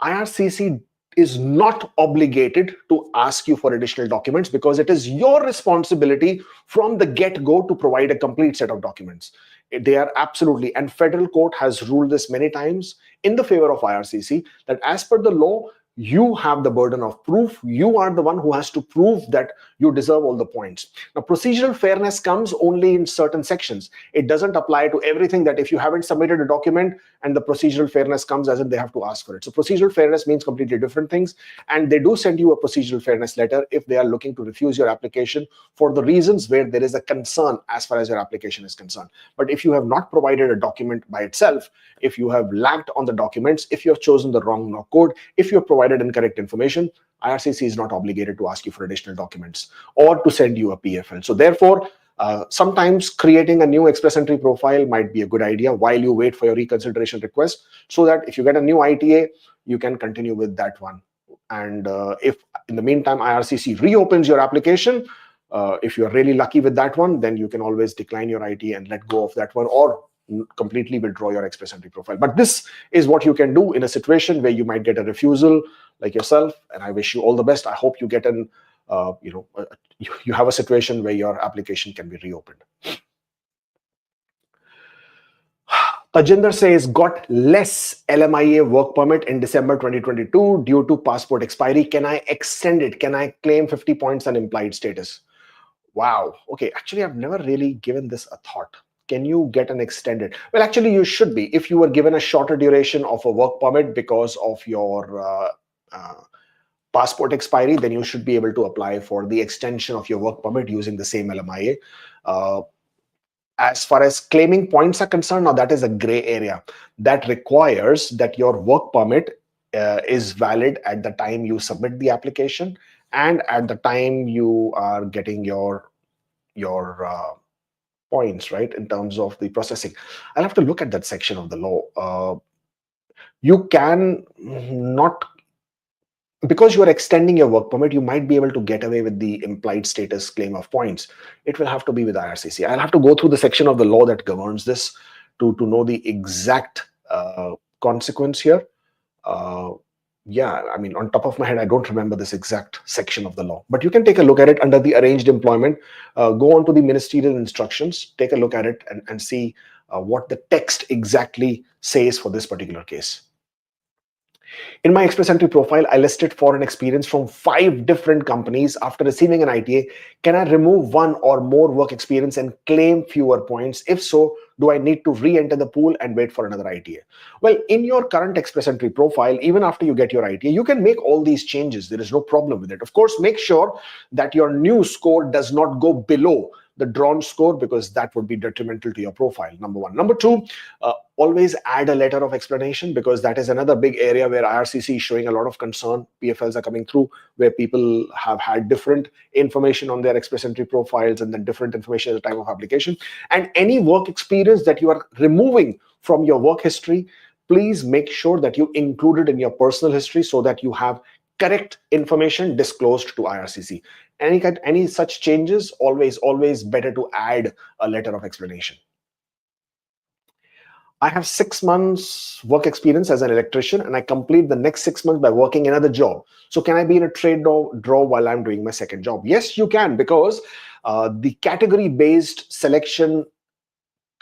IRCC is not obligated to ask you for additional documents, because it is your responsibility from the get-go to provide a complete set of documents. They are absolutely, and federal court has ruled this many times in the favor of IRCC, that as per the law, you have the burden of proof. You are the one who has to prove that you deserve all the points. Now, procedural fairness comes only in certain sections. It doesn't apply to everything, that if you haven't submitted a document and the procedural fairness comes, as in they have to ask for it. So procedural fairness means completely different things. And they do send you a procedural fairness letter if they are looking to refuse your application for the reasons where there is a concern as far as your application is concerned. But if you have not provided a document by itself, if you have lagged on the documents, if you have chosen the wrong knock code, if you have provided incorrect information, IRCC is not obligated to ask you for additional documents or to send you a PFL. So therefore, Sometimes creating a new express entry profile might be a good idea while you wait for your reconsideration request, so that if you get a new ITA, you can continue with that one. And if in the meantime IRCC reopens your application, if you're really lucky with that one, then you can always decline your ITA and let go of that one, or completely withdraw your express entry profile. But this is what you can do in a situation where you might get a refusal like yourself, and I wish you all the best. I hope you get an you have a situation where your application can be reopened. Tajinder says, got less LMIA work permit in December 2022 due to passport expiry. Can I extend it? Can I claim 50 points and implied status? Wow. Okay. Actually, I've never really given this a thought. Can you get an extended? Well, actually, you should be. If you were given a shorter duration of a work permit because of your passport expiry, then you should be able to apply for the extension of your work permit using the same LMIA. As far as claiming points are concerned, now that is a gray area. That requires that your work permit is valid at the time you submit the application and at the time you are getting your points, right, in terms of the processing. I'll have to look at that section of the law. You can not, because you are extending your work permit, you might be able to get away with the implied status claim of points. It will have to be with IRCC. I'll have to go through the section of the law that governs this to know the exact consequence here. Yeah, I mean, on top of my head, I don't remember this exact section of the law, but you can take a look at it under the arranged employment. Go on to the ministerial instructions, take a look at it and see what the text exactly says for this particular case. In my express entry profile, I listed foreign experience from 5 different companies. After receiving an ITA, can I remove one or more work experience and claim fewer points? If so, do I need to re-enter the pool and wait for another ITA? Well, in your current express entry profile, even after you get your ITA, you can make all these changes. There is no problem with it. Of course, make sure that your new score does not go below the drawn score, because that would be detrimental to your profile, number one. Number two, always add a letter of explanation, because that is another big area where IRCC is showing a lot of concern. PFLs are coming through where people have had different information on their express entry profiles and then different information at the time of application. And any work experience that you are removing from your work history, please make sure that you include it in your personal history so that you have correct information disclosed to IRCC. Any such changes, always better to add a letter of explanation. I have 6 months work experience as an electrician, and I complete the next 6 months by working another job. So can I be in a trade draw while I'm doing my second job? Yes, you can, because the category-based selection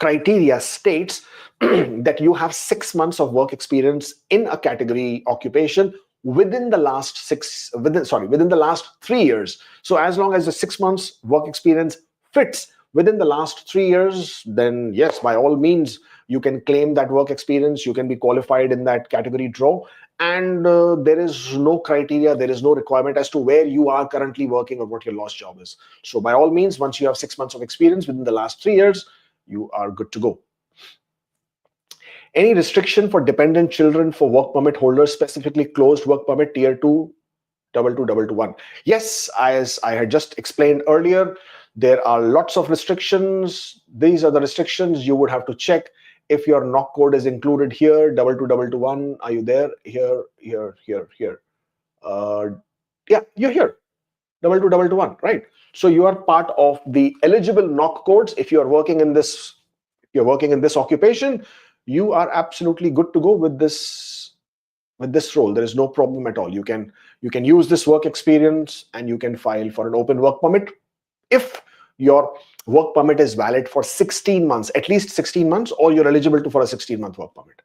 criteria states that you have 6 months of work experience in a category occupation within the last 3 years. So as long as the 6 months work experience fits within the last 3 years, then yes, by all means, you can claim that work experience. You can be qualified in that category draw. And there is no criteria, there is no requirement as to where you are currently working or what your last job is. So by all means, once you have 6 months of experience within the last 3 years, you are good to go. Any restriction for dependent children for work permit holders, specifically closed work permit tier 2, 22221? Yes, as I had just explained earlier, there are lots of restrictions. These are the restrictions you would have to check. If your knock code is included here, 22221, are you there? Here. Yeah, you're here. 22221, right? So you are part of the eligible knock codes. If you are working in this, occupation, you are absolutely good to go with this role. There is no problem at all. You can use this work experience and you can file for an open work permit if your work permit is valid for 16 months, at least 16 months, or you're eligible for a 16-month work permit.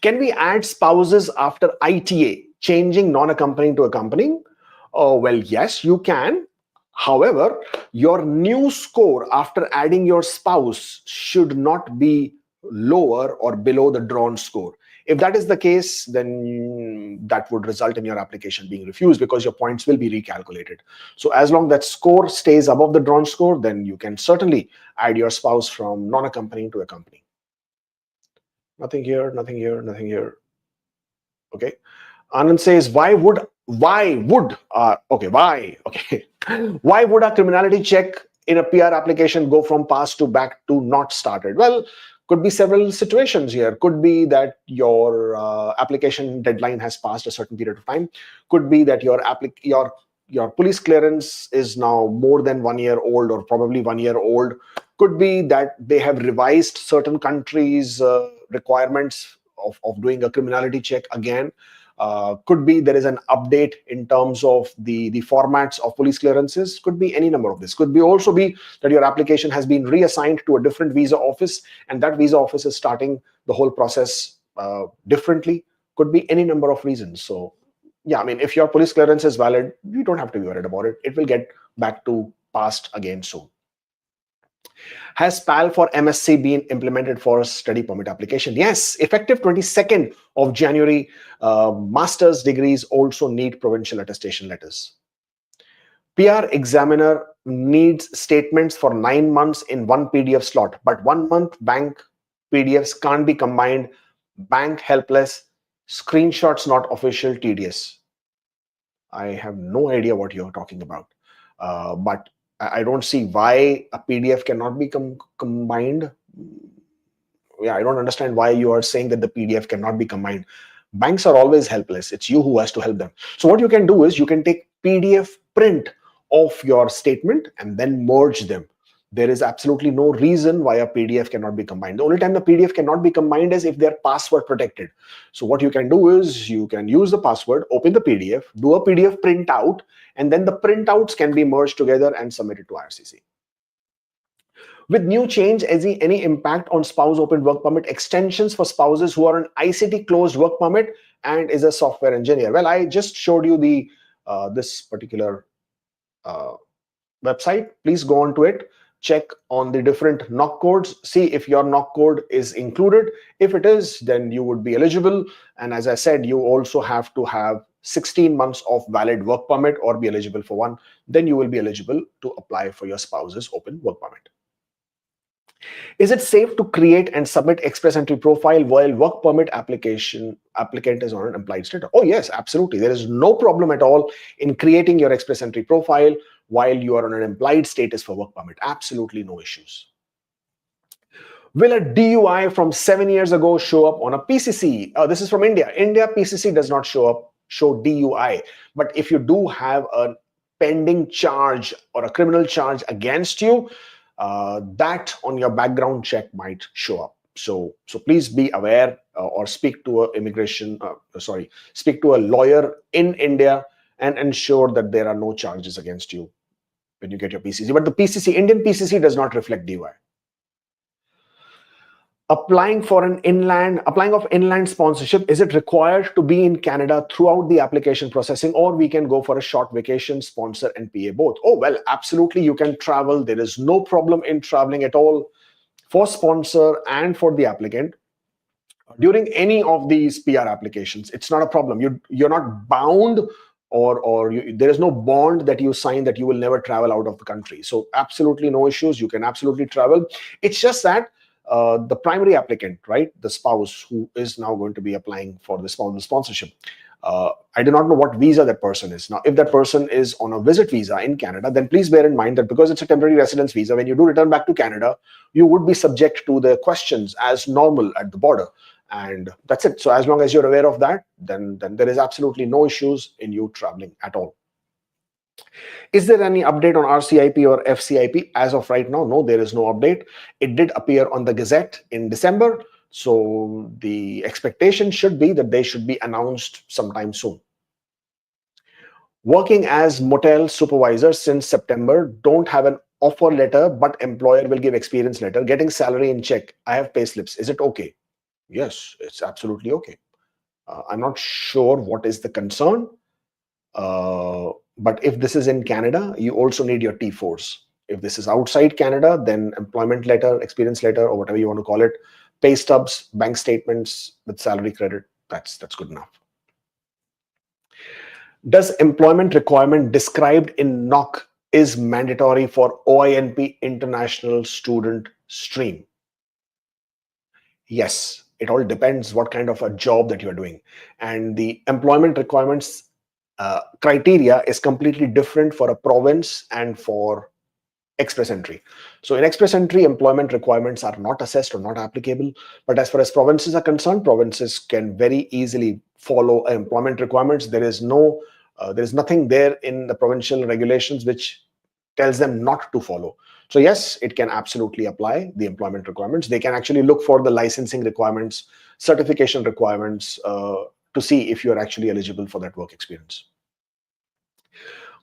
Can we add spouses after ITA, changing non-accompanying to accompanying? Well, yes, you can. However, your new score after adding your spouse should not be lower or below the drawn score. If that is the case, then that would result in your application being refused, because your points will be recalculated. So as long as that score stays above the drawn score, then you can certainly add your spouse from non-accompanying to accompanying. Nothing here. Okay. Anand says, why would a criminality check in a PR application go from passed to back to not started? Well, could be several situations here. Could be that your application deadline has passed a certain period of time. Could be that your police clearance is now more than 1 year old, or probably 1 year old. Could be that they have revised certain countries' requirements of doing a criminality check again. Could be there is an update in terms of the formats of police clearances. Could be any number of this. Could be also be that your application has been reassigned to a different visa office, and that visa office is starting the whole process differently. Could be any number of reasons. So yeah, I mean, if your police clearance is valid, you don't have to be worried about it. It will get back to past again soon. Has PAL for MSc been implemented for study permit application? Yes, effective 22nd of January, master's degrees also need provincial attestation letters. PR examiner needs statements for 9 months in one PDF slot, but 1 month bank PDFs can't be combined. Bank helpless, screenshots not official, tedious. I have no idea what you're talking about, but I don't see why a PDF cannot be combined. Yeah, I don't understand why you are saying that the PDF cannot be combined. Banks are always helpless. It's you who has to help them. So what you can do is you can take PDF print of your statement and then merge them. There is absolutely no reason why a PDF cannot be combined. The only time the PDF cannot be combined is if they're password protected. So what you can do is you can use the password, open the PDF, do a PDF printout, and then the printouts can be merged together and submitted to IRCC. With new change, any impact on spouse open work permit extensions for spouses who are on ICT closed work permit and is a software engineer? Well, I just showed you the this particular website. Please go on to it. Check on the different knock codes, see if your knock code is included. If it is, then you would be eligible. And as I said, you also have to have 16 months of valid work permit or be eligible for one. Then you will be eligible to apply for your spouse's open work permit. Is it safe to create and submit express entry profile while work permit applicant is on an implied status? Oh yes, absolutely. There is no problem at all in creating your express entry profile while you are on an implied status for work permit. Absolutely no issues. Will a DUI from 7 years ago show up on a PCC? This is from India. India PCC does not show DUI. But if you do have a pending charge or a criminal charge against you, that on your background check might show up. So please be aware or speak to speak to a lawyer in India and ensure that there are no charges against you when you get your PCC. But the Indian PCC does not reflect DUI. Applying of inland sponsorship, is it required to be in Canada throughout the application processing, or we can go for a short vacation, sponsor and PA both? Oh, well, absolutely, you can travel. There is no problem in traveling at all for sponsor and for the applicant during any of these PR applications. It's not a problem. You're not bound, or there is no bond that you sign that you will never travel out of the country. So absolutely no issues. You can absolutely travel. It's just that the primary applicant, right, the spouse who is now going to be applying for the spousal sponsorship, I do not know what visa that person is. Now, if that person is on a visit visa in Canada, then please bear in mind that because it's a temporary residence visa, when you do return back to Canada, you would be subject to the questions as normal at the border. And that's it. So as long as you're aware of that, then there is absolutely no issues in you traveling at all. Is there any update on RCIP or FCIP? As of right now, no, there is no update. It did appear on the Gazette in December. So the expectation should be that they should be announced sometime soon. Working as Motel supervisor since September, don't have an offer letter, but employer will give experience letter. Getting salary in check. I have pay slips. Is it okay? Yes, it's absolutely okay. I'm not sure what is the concern. But if this is in Canada, you also need your T4s. If this is outside Canada, then employment letter, experience letter, or whatever you want to call it, pay stubs, bank statements with salary credit, that's good enough. Does employment requirement described in NOC is mandatory for OINP international student stream? Yes, it all depends what kind of a job that you're doing. And the employment requirements criteria is completely different for a province and for express entry. So in express entry, employment requirements are not assessed or not applicable. But as far as provinces are concerned, provinces can very easily follow employment requirements. There is nothing there in the provincial regulations which tells them not to follow. So yes, it can absolutely apply the employment requirements. They can actually look for the licensing requirements, certification requirements to see if you're actually eligible for that work experience.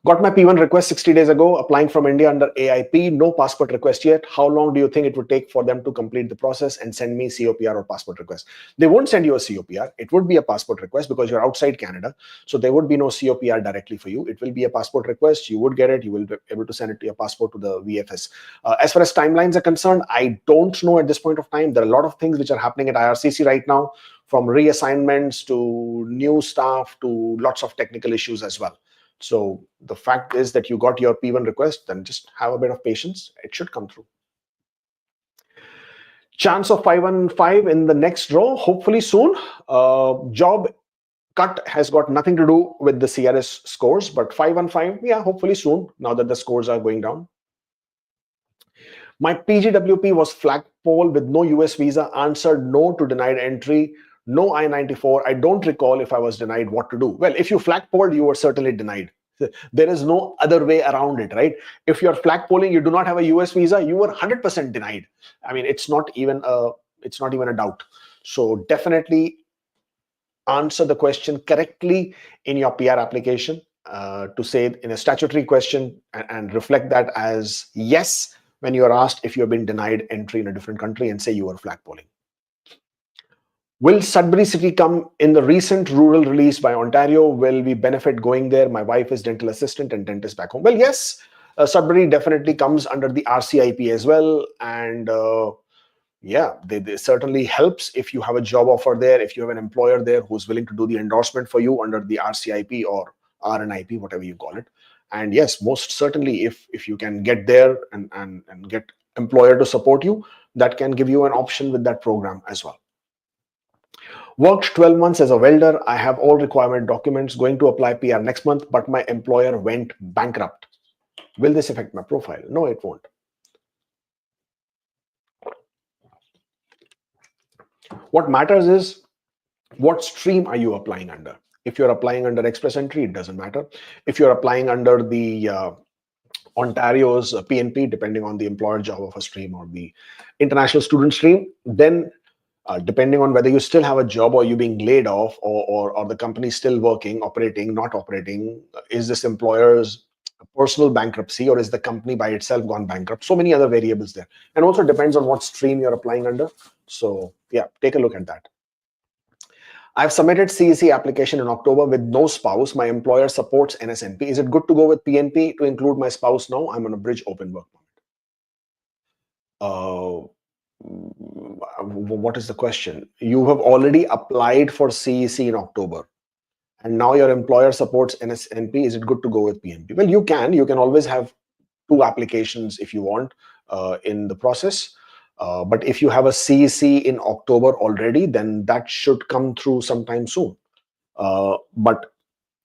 Got my P1 request 60 days ago, applying from India under AIP, no passport request yet. How long do you think it would take for them to complete the process and send me COPR or passport request? They won't send you a COPR. It would be a passport request because you're outside Canada. So there would be no COPR directly for you. It will be a passport request. You would get it. You will be able to send it to your passport to the VFS. As far as timelines are concerned, I don't know at this point of time. There are a lot of things which are happening at IRCC right now, from reassignments to new staff to lots of technical issues as well. So the fact is that you got your P1 request, then just have a bit of patience. It should come through. Chance of 515 in the next draw, hopefully soon. Job cut has got nothing to do with the CRS scores, but 515, yeah, hopefully soon, now that the scores are going down. My PGWP was flagpole with no US visa, answered no to denied entry, no I-94. I don't recall if I was denied what to do. Well, if you flagpoled, you were certainly denied. There is no other way around it, right? If you're flagpoling, you do not have a US visa, you were 100% denied. I mean, it's not even a doubt. So definitely answer the question correctly in your PR application to say it in a statutory question and reflect that as yes when you are asked if you have been denied entry in a different country, and say you were flagpoling. Will Sudbury City come in the recent rural release by Ontario? Will we benefit going there? My wife is dental assistant and dentist back home. Well, yes, Sudbury definitely comes under the RCIP as well. And yeah, they certainly helps if you have a job offer there, if you have an employer there who's willing to do the endorsement for you under the RCIP or RNIP, whatever you call it. And yes, most certainly, if you can get there and get employer to support you, that can give you an option with that program as well. Worked 12 months as a welder. I have all requirement documents, going to apply PR next month, but my employer went bankrupt. Will this affect my profile? No, it won't. What matters is what stream are you applying under. If you're applying under express entry, it doesn't matter. If you're applying under the Ontario's PNP, depending on the employer job offer stream or the international student stream, then depending on whether you still have a job or you being laid off or the company still working, operating, not operating, is this employer's personal bankruptcy or is the company by itself gone bankrupt? So many other variables there. And also depends on what stream you're applying under. So yeah, take a look at that. I've submitted CEC application in October with no spouse. My employer supports NSNP. Is it good to go with PNP to include my spouse now? I'm on a bridge open work permit. What is the question? You have already applied for CEC in October and now your employer supports NSNP. Is it good to go with PNP? Well, you can always have two applications if you want in the process. But if you have a CEC in October already, then that should come through sometime soon. But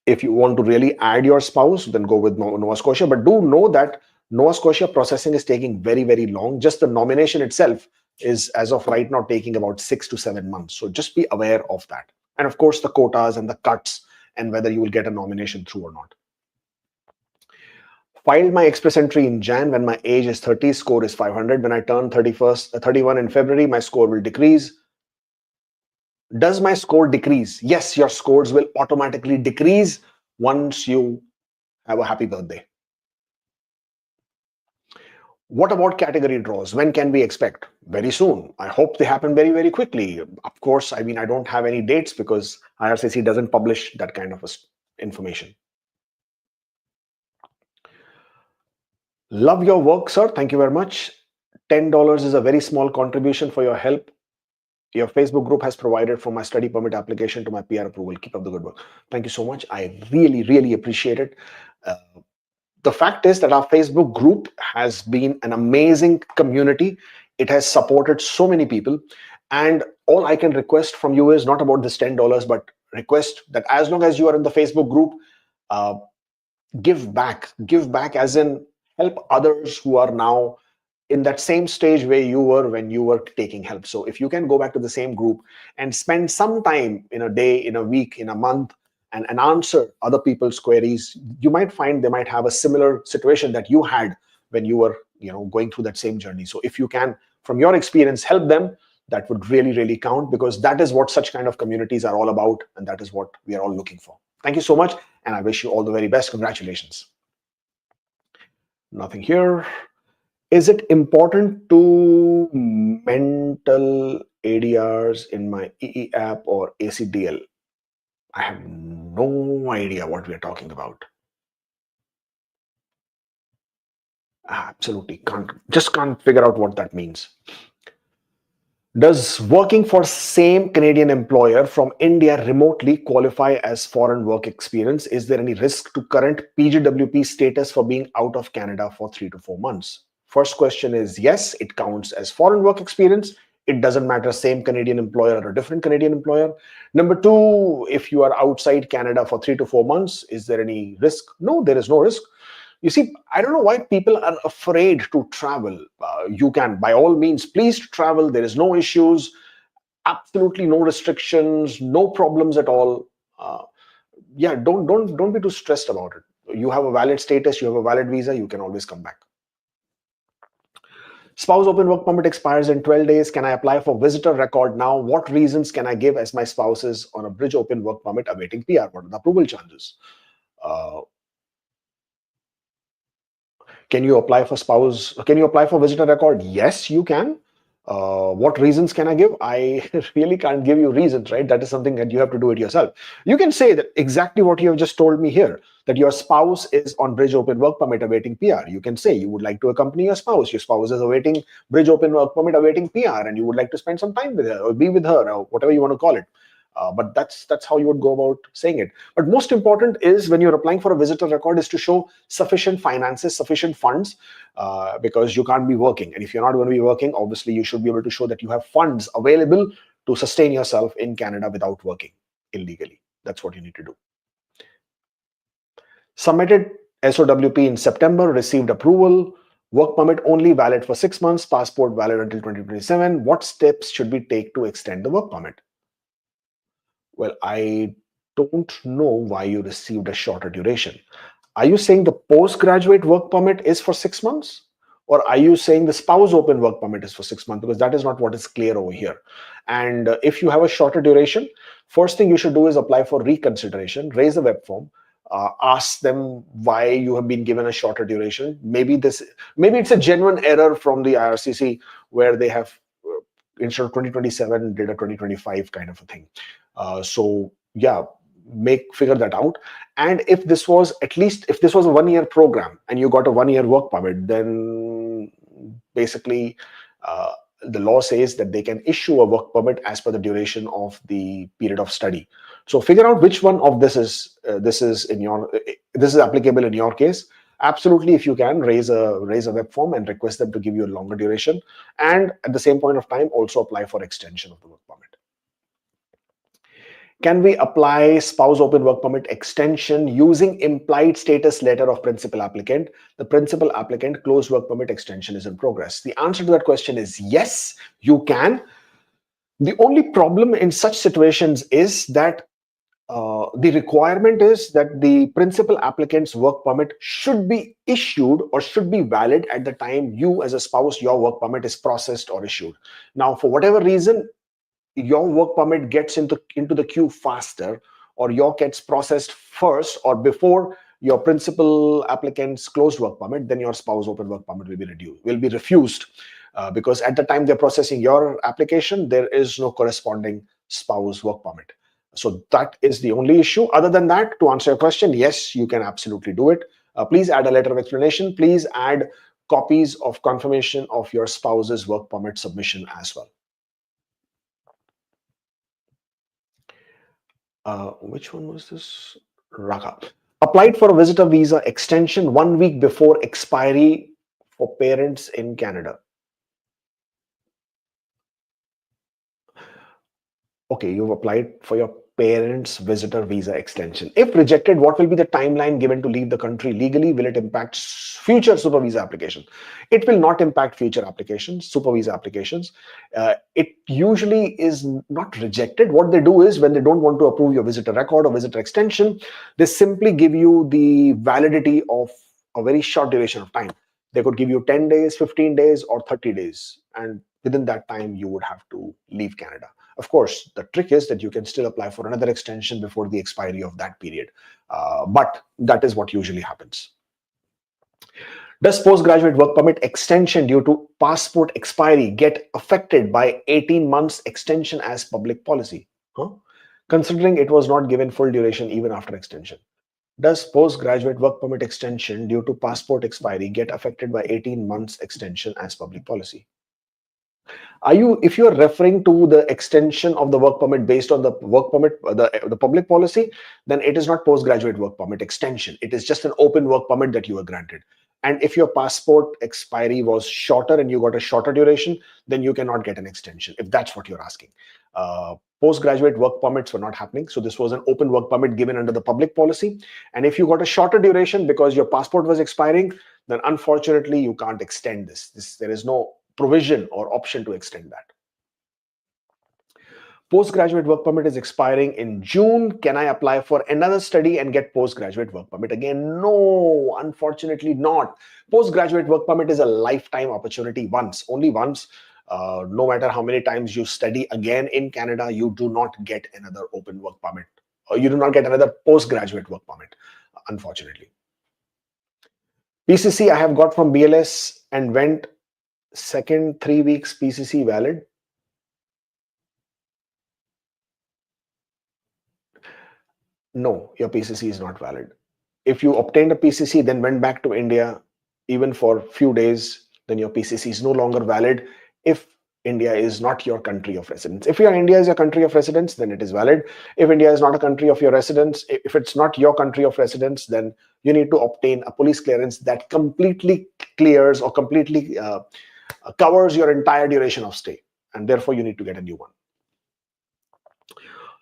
if you want to really add your spouse, then go with Nova Scotia. But do know that Nova Scotia processing is taking very, very long. Just the nomination itself is, as of right now, taking about 6 to 7 months. So just be aware of that. And of course, the quotas and the cuts and whether you will get a nomination through or not. Filed my express entry in Jan when my age is 30, score is 500. When I turn 31 in February, my score will decrease. Does my score decrease? Yes, your scores will automatically decrease once you have a happy birthday. What about category draws? When can we expect? Very soon. I hope they happen very, very quickly. Of course, I mean, I don't have any dates because IRCC doesn't publish that kind of information. Love your work, sir. Thank you very much. $10 is a very small contribution for your help. Your Facebook group has provided for my study permit application to my PR approval. Keep up the good work. Thank you so much. I really, really appreciate it. The fact is that our Facebook group has been an amazing community. It has supported so many people. And all I can request from you is not about this $10, but request that as long as you are in the Facebook group, give back. Give back as in help others who are now in that same stage where you were when you were taking help. So if you can go back to the same group and spend some time in a day, in a week, in a month, and answer other people's queries, you might find they might have a similar situation that you had when you were, going through that same journey. So if you can, from your experience, help them, that would really, really count, because that is what such kind of communities are all about, and that is what we are all looking for. Thank you so much, and I wish you all the very best. Congratulations. Nothing here. Is it important to mental ADRs in my EE app or ACDL? I have no idea what we are talking about. Absolutely can't figure out what that means. Does working for same Canadian employer from India remotely qualify as foreign work experience? Is there any risk to current PGWP status for being out of Canada for 3 to 4 months? First question is yes, it counts as foreign work experience. It doesn't matter, same Canadian employer or a different Canadian employer. Number two, if you are outside Canada for 3 to 4 months, is there any risk? No, there is no risk. You see, I don't know why people are afraid to travel. You can, by all means, please travel. There is no issues, absolutely no restrictions, no problems at all. Yeah, don't be too stressed about it. You have a valid status, you have a valid visa, you can always come back. Spouse open work permit expires in 12 days. Can I apply for visitor record now? What reasons can I give as my spouse is on a bridge open work permit awaiting PR? What are the approval chances? Uh, Can you apply for spouse? Can you apply for visitor record? Yes, you can. What reasons can I give? I really can't give you reasons, right? That is something that you have to do it yourself. You can say that exactly what you have just told me here, that your spouse is on bridge open work permit awaiting PR. You can say you would like to accompany your spouse. Your spouse is awaiting bridge open work permit awaiting PR, and you would like to spend some time with her or be with her or whatever you want to call it. But that's how you would go about saying it. But most important is when you're applying for a visitor record is to show sufficient finances, sufficient funds, because you can't be working. And if you're not going to be working, obviously you should be able to show that you have funds available to sustain yourself in Canada without working illegally. That's what you need to do. Submitted SOWP in September, received approval. Work permit only valid for 6 months, passport valid until 2027. What steps should we take to extend the work permit? Well, I don't know why you received a shorter duration. Are you saying the postgraduate work permit is for 6 months? Or are you saying the spouse open work permit is for 6 months? Because that is not what is clear over here. And if you have a shorter duration, first thing you should do is apply for reconsideration, raise a web form, ask them why you have been given a shorter duration. Maybe it's a genuine error from the IRCC where they have instead of 2027 did a 2025 kind of a thing. So yeah, figure that out. And if this was a 1-year program and you got a 1-year work permit, then basically the law says that they can issue a work permit as per the duration of the period of study. So figure out which one of this is applicable in your case. Absolutely, if you can, raise a web form and request them to give you a longer duration, and at the same point of time also apply for extension of the work permit. Can we apply spouse open work permit extension using implied status letter of principal applicant? The principal applicant closed work permit extension is in progress. The answer to that question is yes, you can. The only problem in such situations is that the requirement is that the principal applicant's work permit should be issued or should be valid at the time you as a spouse, your work permit is processed or issued. Now, for whatever reason, your work permit gets into the queue faster, or your gets processed first or before your principal applicant's closed work permit, then your spouse open work permit will be refused, because at the time they're processing your application, there is no corresponding spouse work permit. So that is the only issue. Other than that, to answer your question, yes, you can absolutely do it. Please add a letter of explanation. Please add copies of confirmation of your spouse's work permit submission as well. Which one was this? Raka. Applied for a visitor visa extension 1 week before expiry for parents in Canada. Okay, you've applied for your parent's visitor visa extension. If rejected, what will be the timeline given to leave the country legally? Will it impact future super visa applications? It will not impact future applications, super visa applications. It usually is not rejected. What they do is, when they don't want to approve your visitor record or visitor extension, they simply give you the validity of a very short duration of time. They could give you 10 days, 15 days, or 30 days. And within that time, you would have to leave Canada. Of course, the trick is that you can still apply for another extension before the expiry of that period. But that is what usually happens. Does postgraduate work permit extension due to passport expiry get affected by 18 months extension as public policy? Considering it was not given full duration even after extension. Does postgraduate work permit extension due to passport expiry get affected by 18 months extension as public policy? If you're referring to the extension of the work permit based on the work permit, the public policy, then it is not postgraduate work permit extension. It is just an open work permit that you were granted. And if your passport expiry was shorter and you got a shorter duration, then you cannot get an extension, if that's what you're asking. Postgraduate work permits were not happening. So this was an open work permit given under the public policy. And if you got a shorter duration because your passport was expiring, then unfortunately you can't extend this. There is no provision or option to extend that. Postgraduate work permit is expiring in June. Can I apply for another study and get postgraduate work permit again? No, unfortunately not. Postgraduate work permit is a lifetime opportunity, only once. No matter how many times you study again in Canada, you do not get another open work permit, or you do not get another postgraduate work permit, unfortunately. PCC I have got from BLS and went second 3 weeks PCC valid. No, your PCC is not valid. If you obtained a PCC, then went back to India, even for a few days, then your PCC is no longer valid if India is not your country of residence. If India is your country of residence, then it is valid. If India is not a country of your residence, if it's not your country of residence, then you need to obtain a police clearance that completely clears or completely covers your entire duration of stay. And therefore, you need to get a new one.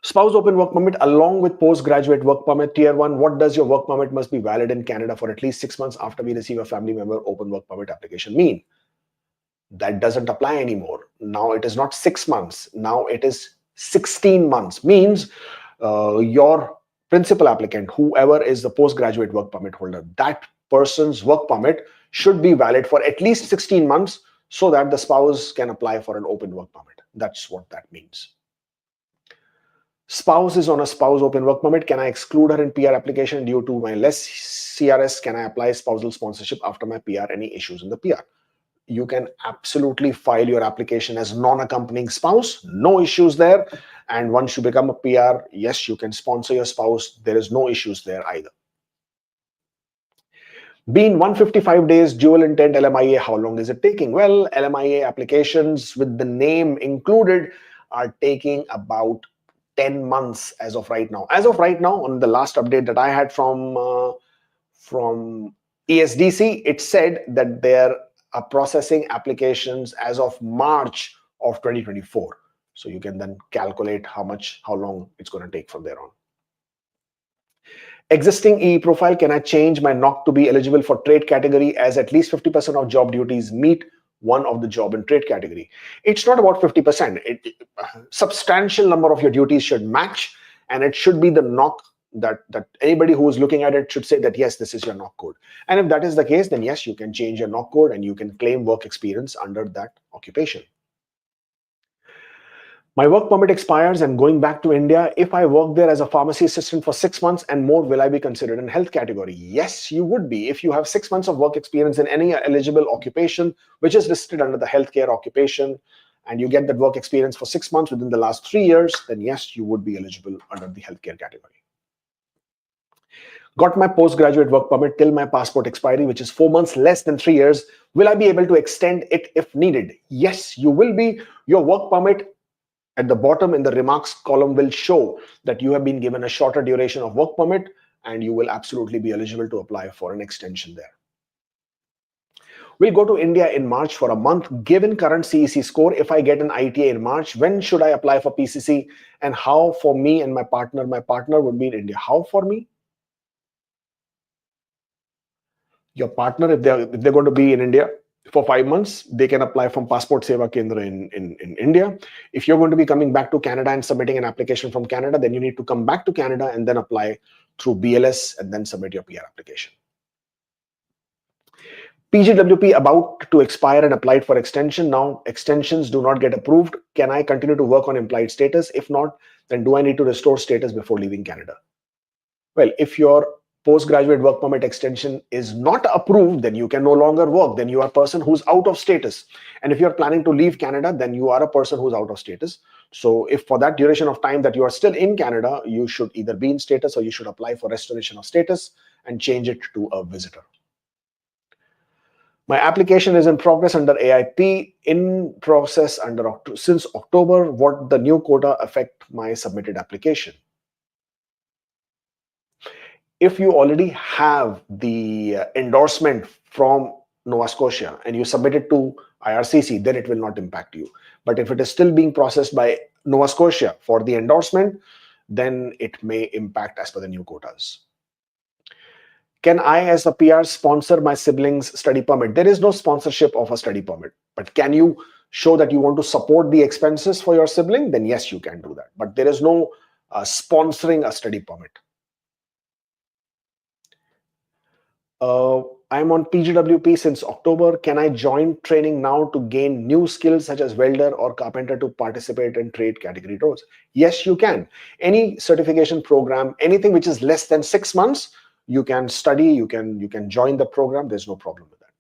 Spouse open work permit along with postgraduate work permit tier 1. What does your work permit must be valid in Canada for at least 6 months after we receive a family member open work permit application mean? That doesn't apply anymore. Now it is not 6 months. Now it is 16 months. Means your principal applicant, whoever is the postgraduate work permit holder, that person's work permit should be valid for at least 16 months so that the spouse can apply for an open work permit. That's what that means. Spouse is on a spouse open work permit. Can I exclude her in PR application due to my less CRS? Can I apply spousal sponsorship after my PR? Any issues in the PR? You can absolutely file your application as non-accompanying spouse. No issues there. And once you become a PR, yes, you can sponsor your spouse. There is no issues there either. Being 155 days dual intent LMIA, how long is it taking? Well, LMIA applications with the name included are taking about 10 months as of right now. As of right now, on the last update that I had from ESDC, it said that there are processing applications as of March of 2024. So you can then calculate how long it's going to take from there on. Existing EE profile, can I change my NOC to be eligible for trade category as at least 50% of job duties meet one of the job and trade category? It's not about 50%. Substantial number of your duties should match, and it should be the NOC that anybody who is looking at it should say that, yes, this is your NOC code. And if that is the case, then yes, you can change your NOC code and you can claim work experience under that occupation. My work permit expires and going back to India, if I work there as a pharmacy assistant for 6 months and more, will I be considered in health category? Yes, you would be. If you have 6 months of work experience in any eligible occupation, which is listed under the healthcare occupation, and you get that work experience for 6 months within the last 3 years, then yes, you would be eligible under the healthcare category. Got my postgraduate work permit till my passport expiry, which is 4 months less than 3 years. Will I be able to extend it if needed? Yes, you will be. Your work permit at the bottom in the remarks column will show that you have been given a shorter duration of work permit, and you will absolutely be eligible to apply for an extension there. Will go to India in March for a month. Given current CEC score, if I get an ITA in March, when should I apply for PCC, and how for me and my partner? My partner would be in India. How for me? Your partner, if they're going to be in India for 5 months, they can apply from Passport Seva Kendra in India. If you're going to be coming back to Canada and submitting an application from Canada, then you need to come back to Canada and then apply through BLS and then submit your PR application. PGWP about to expire and applied for extension. Now extensions do not get approved. Can I continue to work on implied status? If not, then do I need to restore status before leaving Canada? Well, if your postgraduate work permit extension is not approved, then you can no longer work. Then you are a person who's out of status. And if you're planning to leave Canada, then you are a person who's out of status. So if for that duration of time that you are still in Canada, you should either be in status or you should apply for restoration of status and change it to a visitor. My application is in progress under AIP, in process under since October. What the new quota affect my submitted application? If you already have the endorsement from Nova Scotia and you submit it to IRCC, then it will not impact you. But if it is still being processed by Nova Scotia for the endorsement, then it may impact as per the new quotas. Can I, as a PR, sponsor my siblings' study permit? There is no sponsorship of a study permit, but can you show that you want to support the expenses for your sibling? Then yes, you can do that. But there is no sponsoring a study permit. I'm on PGWP since October. Can I join training now to gain new skills such as welder or carpenter to participate in trade category roles? Yes, you can. Any certification program, anything which is less than 6 months, you can study, you can join the program. There's no problem with that.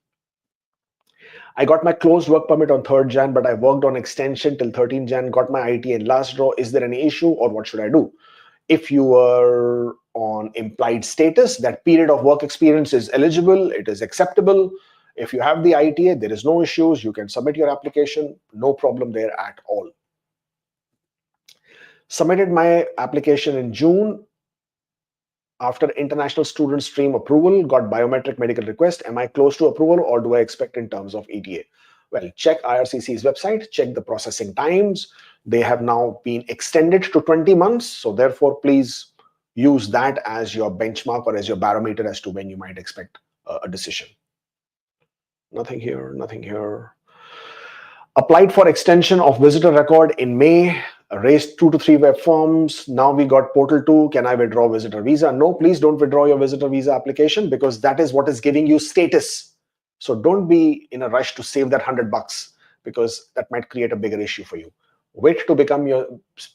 I got my closed work permit on 3rd Jan, but I worked on extension till 13 Jan, got my IT in last draw. Is there any issue or what should I do? If you are on implied status, that period of work experience is eligible, it is acceptable. If you have the ITA, there is no issues. You can submit your application, no problem there at all. Submitted my application in June. After international student stream approval, got biometric medical request. Am I close to approval or do I expect in terms of ETA? Well, check IRCC's website, check the processing times. They have now been extended to 20 months. So therefore, please use that as your benchmark or as your barometer as to when you might expect a decision. Nothing here, nothing here. Applied for extension of visitor record in May, raised 2 to 3 web forms. Now we got portal 2. Can I withdraw visitor visa? No, please don't withdraw your visitor visa application because that is what is giving you status. So don't be in a rush to save that $100 because that might create a bigger issue for you. Wait to become your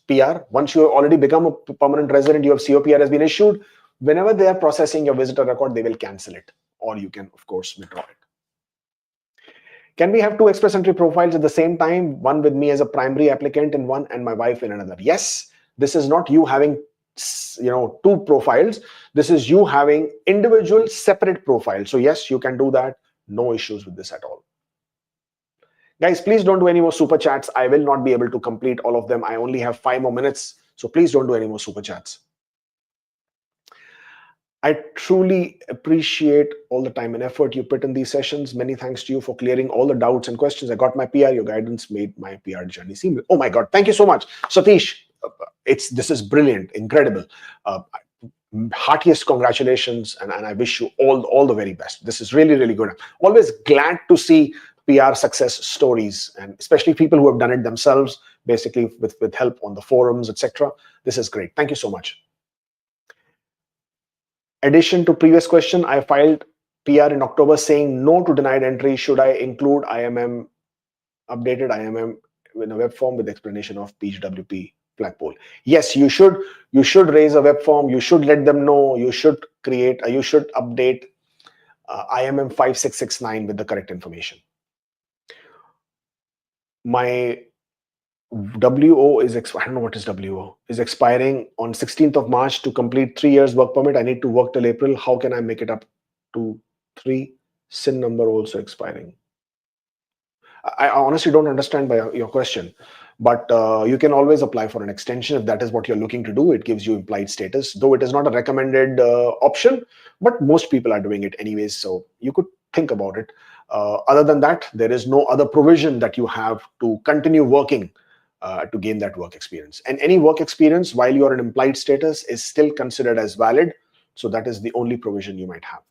PR. Once you already become a permanent resident, your COPR has been issued. Whenever they are processing your visitor record, they will cancel it, or you can, of course, withdraw it. Can we have 2 express entry profiles at the same time? One with me as a primary applicant in one and my wife in another. Yes, this is not you having 2 profiles. This is you having individual separate profiles. So yes, you can do that. No issues with this at all. Guys, please don't do any more super chats. I will not be able to complete all of them. I only have 5 more minutes. So please don't do any more super chats. I truly appreciate all the time and effort you put in these sessions. Many thanks to you for clearing all the doubts and questions. I got my PR. Your guidance made my PR journey seamless. Oh my God. Thank you so much. Satish, this is brilliant, incredible. Heartiest congratulations. And I wish you all the very best. This is really, really good. I'm always glad to see PR success stories, and especially people who have done it themselves, basically with help on the forums, etc. This is great. Thank you so much. Addition to previous question, I filed PR in October saying no to denied entry. Should I include IMM, updated IMM in a web form with explanation of PGWP flagpole? Yes, you should. You should raise a web form. You should let them know. You should create. You should update IMM 5669 with the correct information. My WO is, I don't know what is WO, is expiring on 16th of March to complete 3 years work permit. I need to work till April. How can I make it up to 3? SIN number also expiring. I honestly don't understand by your question, but you can always apply for an extension if that is what you're looking to do. It gives you implied status, though it is not a recommended option, but most people are doing it anyways. So you could think about it. Other than that, there is no other provision that you have to continue working to gain that work experience. And any work experience while you are in implied status is still considered as valid. So that is the only provision you might have.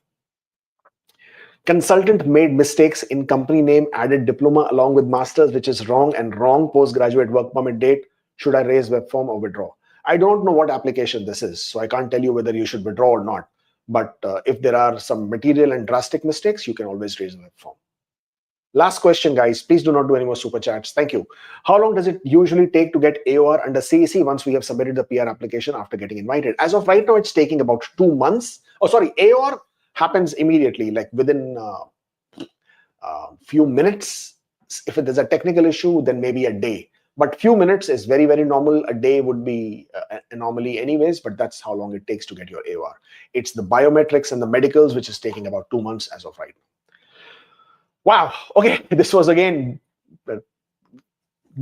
Consultant made mistakes in company name, added diploma along with masters, which is wrong, and wrong postgraduate work permit date. Should I raise web form or withdraw? I don't know what application this is, so I can't tell you whether you should withdraw or not. But if there are some material and drastic mistakes, you can always raise a web form. Last question, guys. Please do not do any more super chats. Thank you. How long does it usually take to get AOR under CEC once we have submitted the PR application after getting invited? As of right now, it's taking about 2 months. Oh, sorry, AOR happens immediately, like within few minutes. If there's a technical issue, then maybe a day. But few minutes is very, very normal. A day would be an anomaly anyways, but that's how long it takes to get your AOR. It's the biometrics and the medicals, which is taking about 2 months as of right now. Wow. Okay. This was again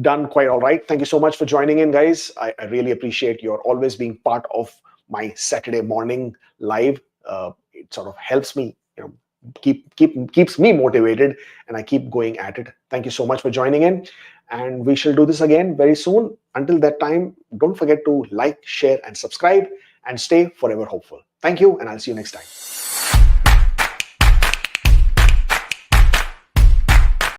done quite all right. Thank you so much for joining in, guys. I really appreciate your always being part of my Saturday morning live. It sort of helps me, keeps me motivated, and I keep going at it. Thank you so much for joining in, and we shall do this again very soon. Until that time, don't forget to like, share, and subscribe, and stay forever hopeful. Thank you, and I'll see you next time.